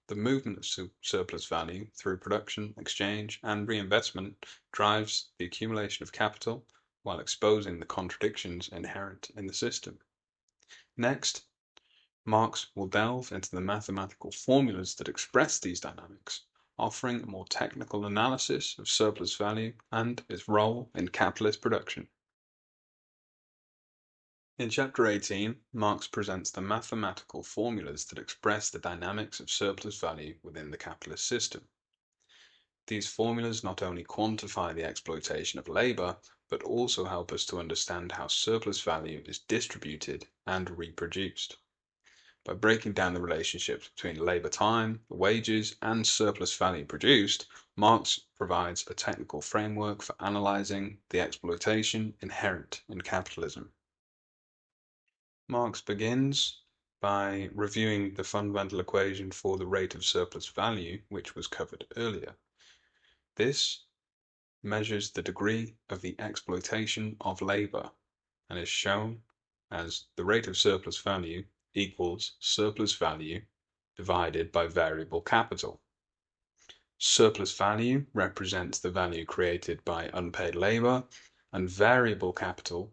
The movement of surplus value through production, exchange, and reinvestment drives the accumulation of capital while exposing the contradictions inherent in the system. Next, Marx will delve into the mathematical formulas that express these dynamics, offering a more technical analysis of surplus value and its role in capitalist production. In chapter 18, Marx presents the mathematical formulas that express the dynamics of surplus value within the capitalist system. These formulas not only quantify the exploitation of labor, but also help us to understand how surplus value is distributed and reproduced. By breaking down the relationships between labor time, wages, and surplus value produced, Marx provides a technical framework for analyzing the exploitation inherent in capitalism. Marx begins by reviewing the fundamental equation for the rate of surplus value, which was covered earlier. This measures the degree of the exploitation of labor and is shown as the rate of surplus value equals surplus value divided by variable capital. Surplus value represents the value created by unpaid labor, and variable capital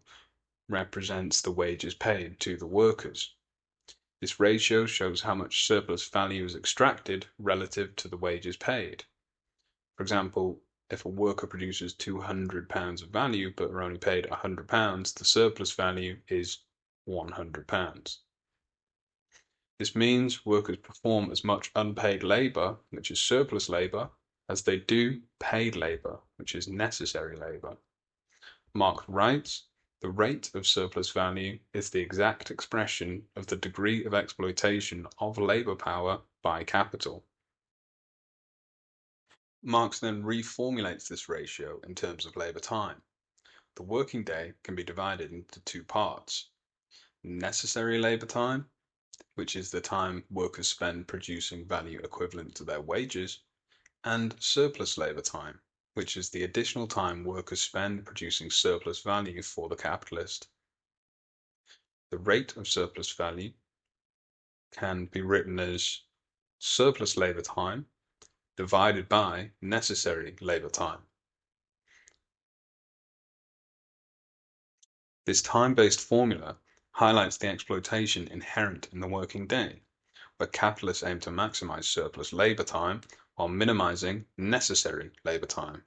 represents the wages paid to the workers. This ratio shows how much surplus value is extracted relative to the wages paid. For example, if a worker produces £200 of value but are only paid £100, the surplus value is £100. This means workers perform as much unpaid labor, which is surplus labor, as they do paid labor, which is necessary labor. Marx writes, the rate of surplus value is the exact expression of the degree of exploitation of labor power by capital. Marx then reformulates this ratio in terms of labor time. The working day can be divided into two parts: necessary labor time, which is the time workers spend producing value equivalent to their wages, and surplus labor time, which is the additional time workers spend producing surplus value for the capitalist. The rate of surplus value can be written as surplus labor time divided by necessary labor time. This time-based formula highlights the exploitation inherent in the working day, where capitalists aim to maximize surplus labor time while minimizing necessary labor time.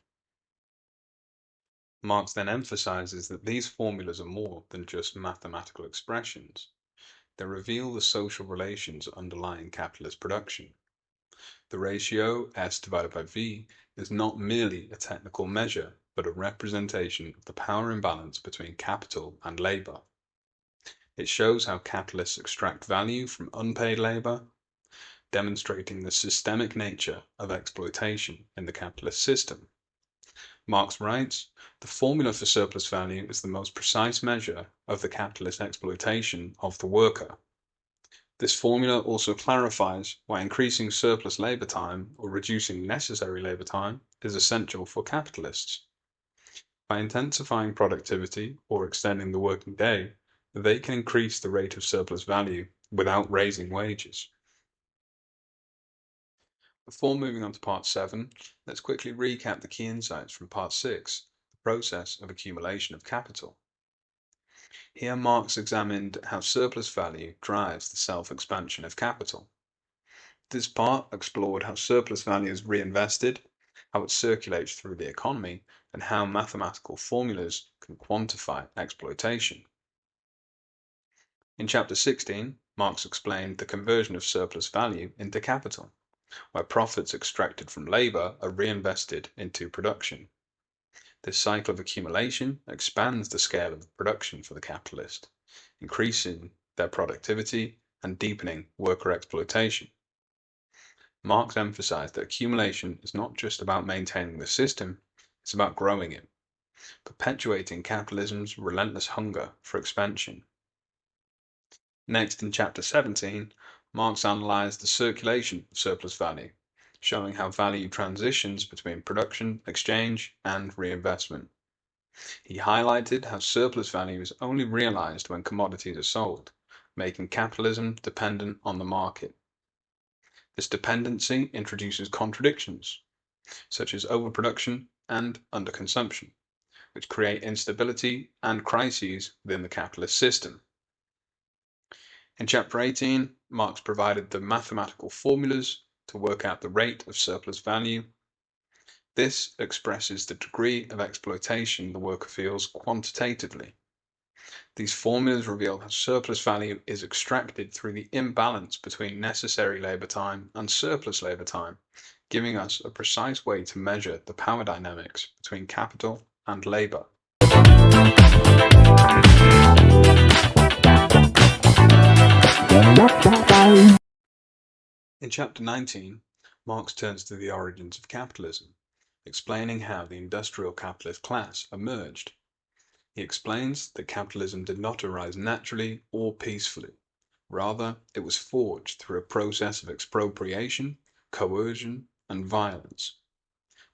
Marx then emphasizes that these formulas are more than just mathematical expressions. They reveal the social relations underlying capitalist production. The ratio S divided by V is not merely a technical measure, but a representation of the power imbalance between capital and labor. It shows how capitalists extract value from unpaid labor, demonstrating the systemic nature of exploitation in the capitalist system. Marx writes, the formula for surplus value is the most precise measure of the capitalist exploitation of the worker. This formula also clarifies why increasing surplus labor time or reducing necessary labor time is essential for capitalists. By intensifying productivity or extending the working day, they can increase the rate of surplus value without raising wages. Before moving on to part 7, let's quickly recap the key insights from part 6, the process of accumulation of capital. Here Marx examined how surplus value drives the self-expansion of capital. This part explored how surplus value is reinvested, how it circulates through the economy, and how mathematical formulas can quantify exploitation. In chapter 16, Marx explained the conversion of surplus value into capital, where profits extracted from labor are reinvested into production. This cycle of accumulation expands the scale of production for the capitalist, increasing their productivity and deepening worker exploitation. Marx emphasized that accumulation is not just about maintaining the system, it's about growing it, perpetuating capitalism's relentless hunger for expansion. Next, in chapter 17, Marx analyzed the circulation of surplus value, showing how value transitions between production, exchange, and reinvestment. He highlighted how surplus value is only realized when commodities are sold, making capitalism dependent on the market. This dependency introduces contradictions, such as overproduction and underconsumption, which create instability and crises within the capitalist system. In chapter 18, Marx provided the mathematical formulas to work out the rate of surplus value. This expresses the degree of exploitation the worker feels quantitatively. These formulas reveal how surplus value is extracted through the imbalance between necessary labor time and surplus labor time, giving us a precise way to measure the power dynamics between capital and labor. In chapter 19, Marx turns to the origins of capitalism, explaining how the industrial capitalist class emerged. He explains that capitalism did not arise naturally or peacefully. Rather, it was forged through a process of expropriation, coercion, and violence.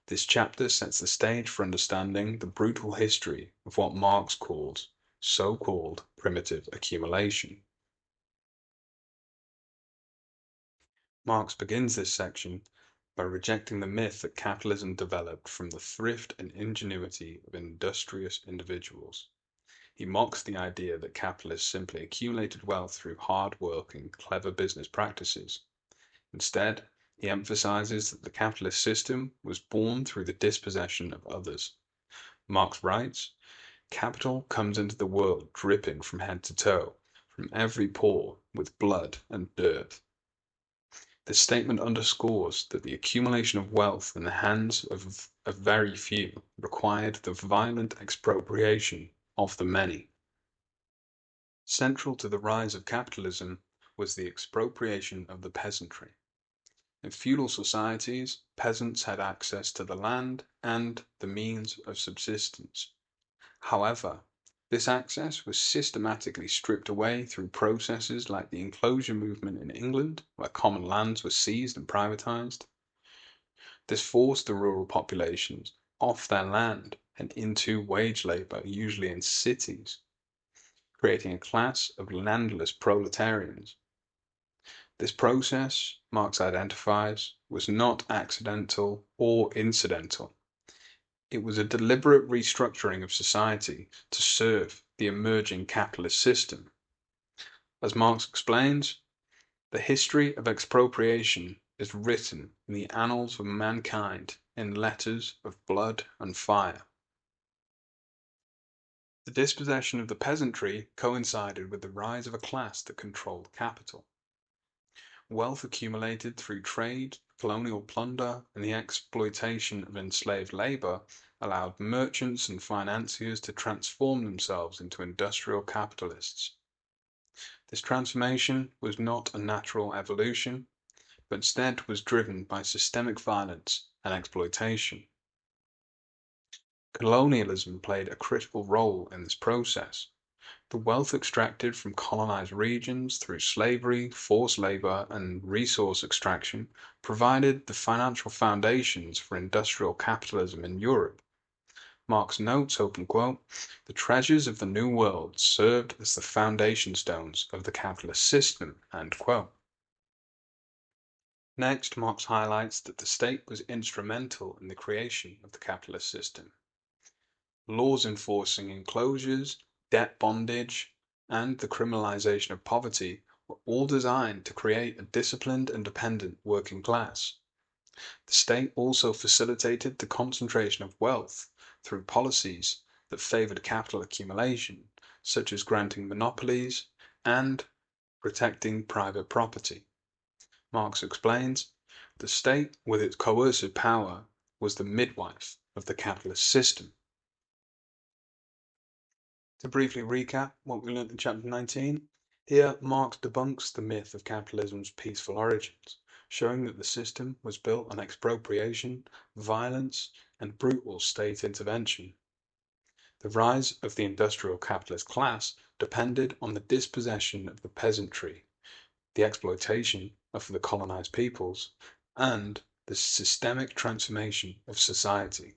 This chapter sets the stage for understanding the brutal history of what Marx calls so-called primitive accumulation. Marx begins this section by rejecting the myth that capitalism developed from the thrift and ingenuity of industrious individuals. He mocks the idea that capitalists simply accumulated wealth through hard work and clever business practices. Instead, he emphasizes that the capitalist system was born through the dispossession of others. Marx writes, "Capital comes into the world dripping from head to toe, from every pore, with blood and dirt." This statement underscores that the accumulation of wealth in the hands of a very few required the violent expropriation of the many. Central to the rise of capitalism was the expropriation of the peasantry. In feudal societies, peasants had access to the land and the means of subsistence. However, this access was systematically stripped away through processes like the enclosure movement in England, where common lands were seized and privatized. This forced the rural populations off their land and into wage labor, usually in cities, creating a class of landless proletarians. This process, Marx identifies, was not accidental or incidental. It was a deliberate restructuring of society to serve the emerging capitalist system. As Marx explains, the history of expropriation is written in the annals of mankind in letters of blood and fire. The dispossession of the peasantry coincided with the rise of a class that controlled capital. Wealth accumulated through trade, colonial plunder, and the exploitation of enslaved labor allowed merchants and financiers to transform themselves into industrial capitalists. This transformation was not a natural evolution, but instead was driven by systemic violence and exploitation. Colonialism played a critical role in this process. The wealth extracted from colonized regions through slavery, forced labor, and resource extraction provided the financial foundations for industrial capitalism in Europe. Marx notes, open quote, "The treasures of the New World served as the foundation stones of the capitalist system," end quote. Next, Marx highlights that the state was instrumental in the creation of the capitalist system. Laws enforcing enclosures, debt bondage, and the criminalization of poverty were all designed to create a disciplined and dependent working class. The state also facilitated the concentration of wealth through policies that favored capital accumulation, such as granting monopolies and protecting private property. Marx explains, the state, with its coercive power, was the midwife of the capitalist system. To briefly recap what we learned in chapter 19, here Marx debunks the myth of capitalism's peaceful origins, showing that the system was built on expropriation, violence, and brutal state intervention. The rise of the industrial capitalist class depended on the dispossession of the peasantry, the exploitation of the colonized peoples, and the systemic transformation of society.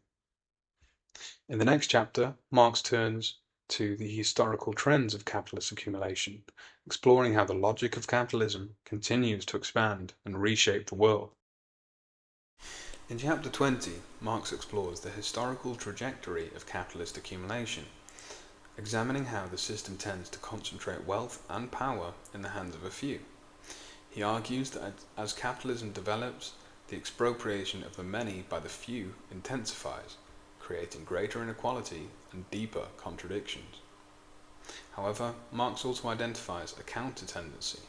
In the next chapter, Marx turns to the historical trends of capitalist accumulation, exploring how the logic of capitalism continues to expand and reshape the world. In chapter 20, Marx explores the historical trajectory of capitalist accumulation, examining how the system tends to concentrate wealth and power in the hands of a few. He argues that as capitalism develops, the expropriation of the many by the few intensifies, creating greater inequality and deeper contradictions. However, Marx also identifies a counter-tendency,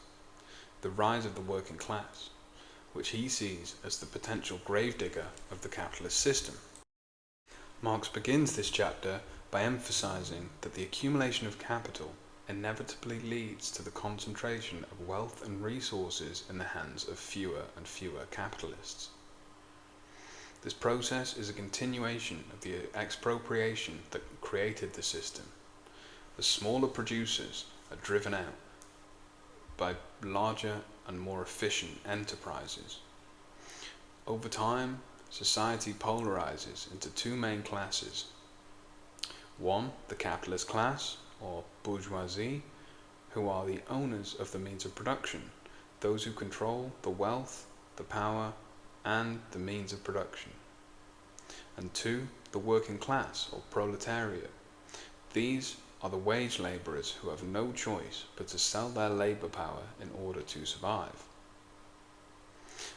the rise of the working class, which he sees as the potential gravedigger of the capitalist system. Marx begins this chapter by emphasizing that the accumulation of capital inevitably leads to the concentration of wealth and resources in the hands of fewer and fewer capitalists. This process is a continuation of the expropriation that created the system, The smaller producers are driven out by larger and more efficient enterprises. Over time, society polarizes into two main classes. One, the capitalist class, or bourgeoisie, who are the owners of the means of production, those who control the wealth, the power, and the means of production. And two, the working class, or proletariat. These are the wage labourers who have no choice but to sell their labour power in order to survive.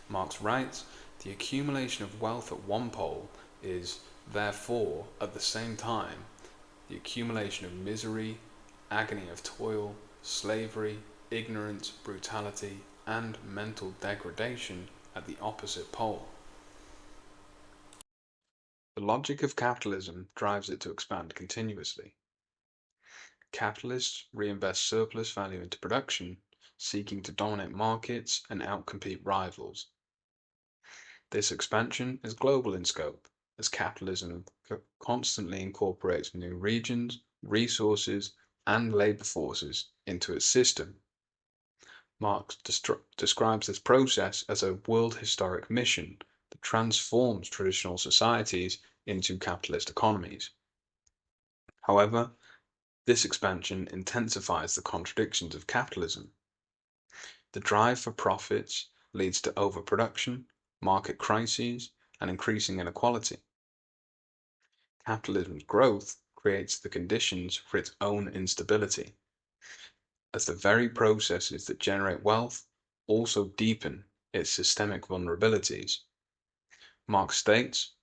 Marx writes, the accumulation of wealth at one pole is, therefore, at the same time, the accumulation of misery, agony of toil, slavery, ignorance, brutality, and mental degradation at the opposite pole. The logic of capitalism drives it to expand continuously. Capitalists reinvest surplus value into production, seeking to dominate markets and outcompete rivals. This expansion is global in scope, as capitalism constantly incorporates new regions, resources, and labor forces into its system. Marx describes this process as a world historic mission that transforms traditional societies into capitalist economies. However, this expansion intensifies the contradictions of capitalism. The drive for profits leads to overproduction, market crises, and increasing inequality. Capitalism's growth creates the conditions for its own instability, as the very processes that generate wealth also deepen its systemic vulnerabilities. Marx states,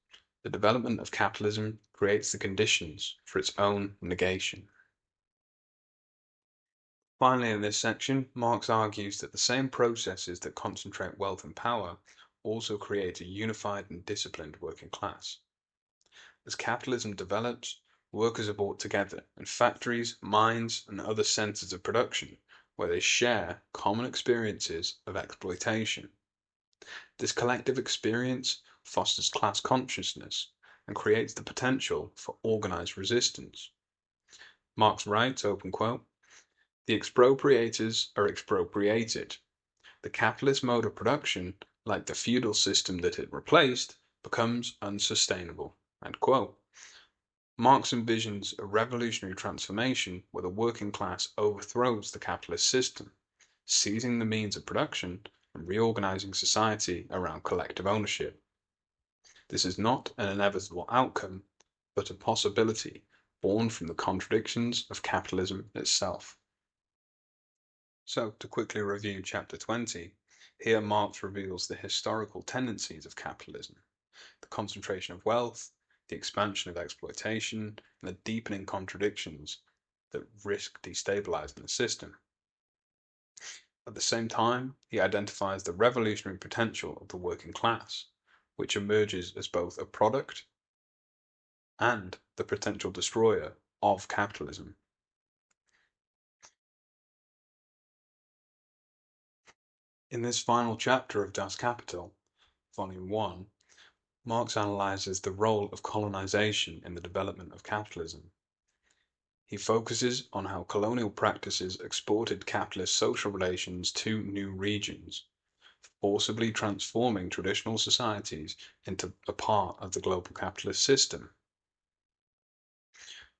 the development of capitalism creates the conditions for its own negation. Finally, in this section, Marx argues that the same processes that concentrate wealth and power also create a unified and disciplined working class. As capitalism develops, workers are brought together in factories, mines, and other centers of production, where they share common experiences of exploitation. This collective experience fosters class consciousness and creates the potential for organized resistance. Marx writes, open quote, the expropriators are expropriated. The capitalist mode of production, like the feudal system that it replaced, becomes unsustainable. End quote. Marx envisions a revolutionary transformation where the working class overthrows the capitalist system, seizing the means of production and reorganizing society around collective ownership. This is not an inevitable outcome, but a possibility born from the contradictions of capitalism itself. So, to quickly review chapter 20, here Marx reveals the historical tendencies of capitalism, the concentration of wealth, the expansion of exploitation, and the deepening contradictions that risk destabilizing the system. At the same time, he identifies the revolutionary potential of the working class, which emerges as both a product and the potential destroyer of capitalism. In this final chapter of Das Kapital, Volume 1, Marx analyzes the role of colonization in the development of capitalism. He focuses on how colonial practices exported capitalist social relations to new regions, forcibly transforming traditional societies into a part of the global capitalist system.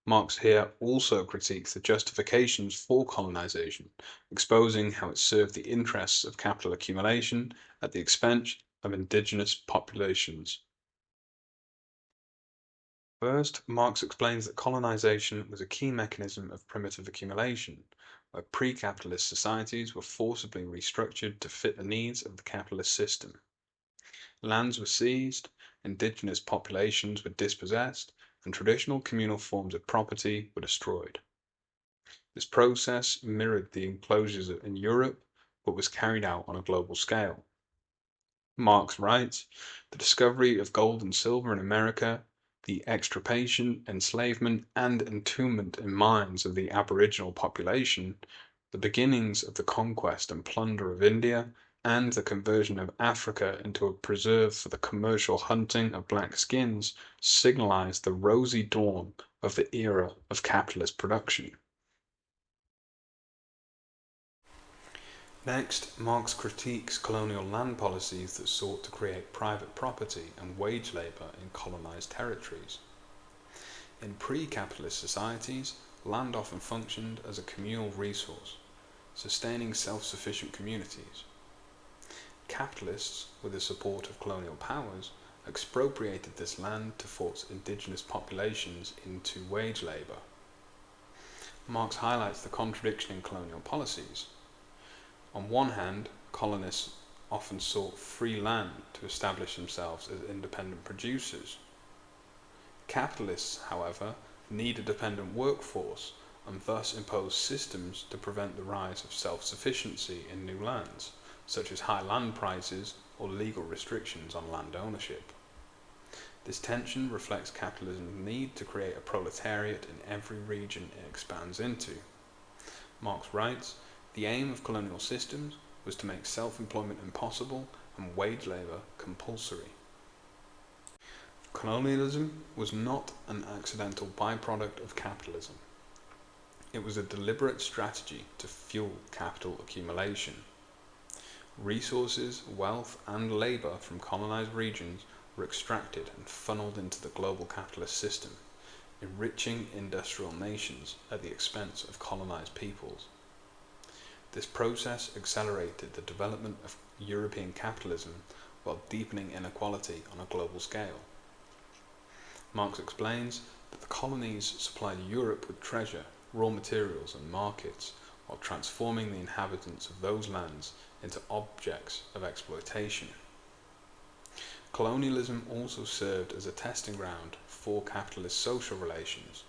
Marx here also critiques the justifications for colonization, exposing how it served the interests of capital accumulation at the expense of indigenous populations. First, Marx explains that colonization was a key mechanism of primitive accumulation, where pre-capitalist societies were forcibly restructured to fit the needs of the capitalist system. Lands were seized, indigenous populations were dispossessed, and traditional communal forms of property were destroyed. This process mirrored the enclosures in Europe, but was carried out on a global scale. Marx writes, the discovery of gold and silver in America, the extirpation, enslavement, and entombment in mines of the aboriginal population, the beginnings of the conquest and plunder of India, and the conversion of Africa into a preserve for the commercial hunting of black skins signalized the rosy dawn of the era of capitalist production. Next, Marx critiques colonial land policies that sought to create private property and wage labour in colonised territories. In pre-capitalist societies, land often functioned as a communal resource, sustaining self-sufficient communities. Capitalists, with the support of colonial powers, expropriated this land to force indigenous populations into wage labour. Marx highlights the contradiction in colonial policies. On one hand, colonists often sought free land to establish themselves as independent producers. Capitalists, however, need a dependent workforce and thus impose systems to prevent the rise of self-sufficiency in new lands, such as high land prices or legal restrictions on land ownership. This tension reflects capitalism's need to create a proletariat in every region it expands into. Marx writes, "The aim of colonial systems was to make self-employment impossible and wage labour compulsory." Colonialism was not an accidental byproduct of capitalism. It was a deliberate strategy to fuel capital accumulation. Resources, wealth, and labour from colonised regions were extracted and funneled into the global capitalist system, enriching industrial nations at the expense of colonised peoples. This process accelerated the development of European capitalism while deepening inequality on a global scale. Marx explains that the colonies supplied Europe with treasure, raw materials, and markets, while transforming the inhabitants of those lands into objects of exploitation. Colonialism also served as a testing ground for capitalist social relations,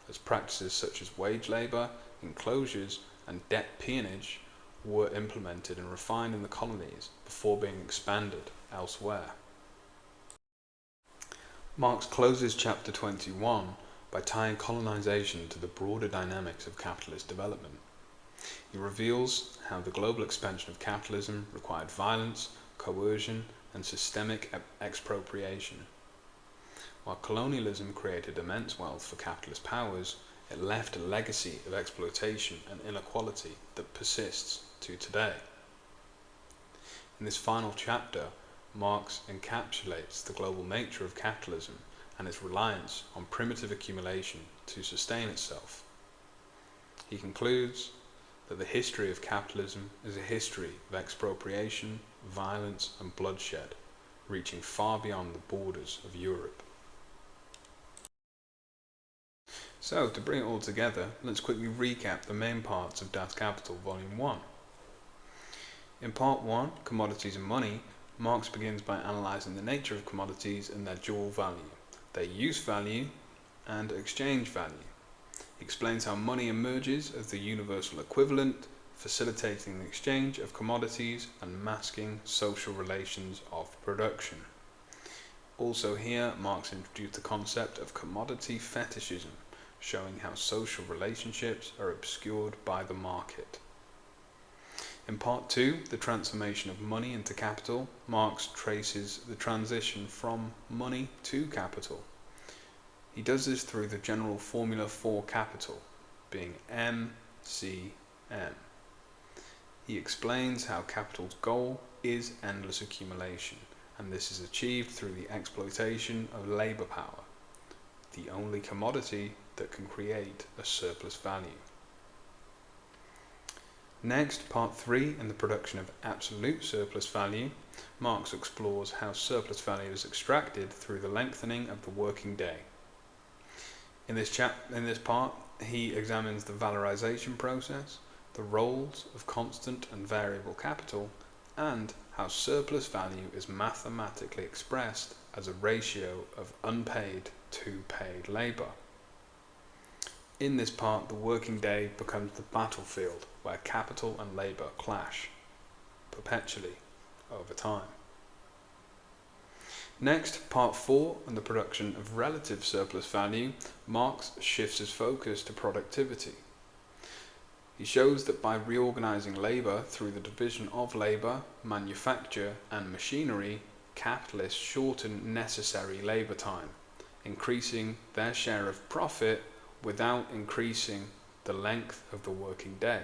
as practices such as wage labour, enclosures, and debt peonage were implemented and refined in the colonies before being expanded elsewhere. Marx closes chapter 21 by tying colonization to the broader dynamics of capitalist development. He reveals how the global expansion of capitalism required violence, coercion, and systemic expropriation. While colonialism created immense wealth for capitalist powers, it left a legacy of exploitation and inequality that persists to today. In this final chapter, Marx encapsulates the global nature of capitalism and its reliance on primitive accumulation to sustain itself. He concludes that the history of capitalism is a history of expropriation, violence, and bloodshed, reaching far beyond the borders of Europe. So, to bring it all together, let's quickly recap the main parts of Das Kapital Volume 1. In Part 1, Commodities and Money, Marx begins by analysing the nature of commodities and their dual value, their use value and exchange value. He explains how money emerges as the universal equivalent, facilitating the exchange of commodities and masking social relations of production. Also here, Marx introduced the concept of commodity fetishism, showing how social relationships are obscured by the market. In Part 2, the transformation of money into capital, Marx traces the transition from money to capital. He does this through the general formula for capital, being MCM. He explains how capital's goal is endless accumulation, and this is achieved through the exploitation of labour power, the only commodity that can create a surplus value. Next, Part 3, in the production of absolute surplus value, Marx explores how surplus value is extracted through the lengthening of the working day. In this part, he examines the valorization process, the roles of constant and variable capital, and how surplus value is mathematically expressed as a ratio of unpaid to paid labour. In this part, the working day becomes the battlefield where capital and labour clash perpetually over time. Next, Part 4, on the production of relative surplus value, Marx shifts his focus to productivity. He shows that by reorganizing labour through the division of labour, manufacture and machinery, capitalists shorten necessary labour time, increasing their share of profit without increasing the length of the working day.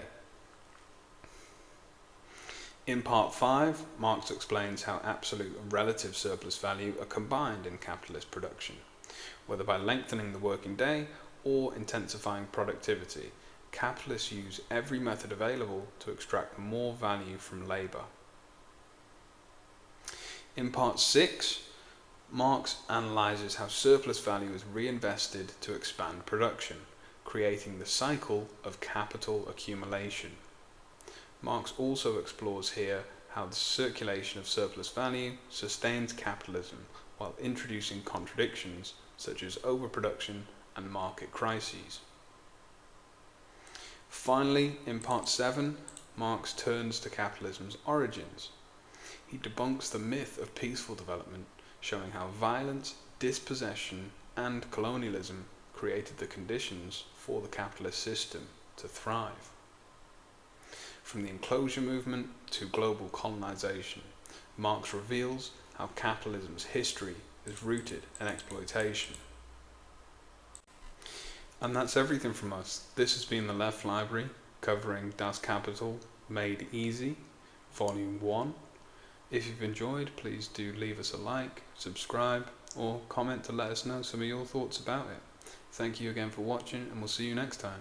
In part 5, Marx explains how absolute and relative surplus value are combined in capitalist production, whether by lengthening the working day or intensifying productivity. Capitalists use every method available to extract more value from labour. In part 6, Marx analyses how surplus value is reinvested to expand production, creating the cycle of capital accumulation. Marx also explores here how the circulation of surplus value sustains capitalism while introducing contradictions such as overproduction and market crises. Finally, in part 7, Marx turns to capitalism's origins. He debunks the myth of peaceful development, showing how violence, dispossession, and colonialism created the conditions for the capitalist system to thrive. From the enclosure movement to global colonization, Marx reveals how capitalism's history is rooted in exploitation. And that's everything from us. This has been the Left Library, covering Das Kapital Made Easy, Volume 1. If you've enjoyed, please do leave us a like, subscribe, or comment to let us know some of your thoughts about it. Thank you again for watching, and we'll see you next time.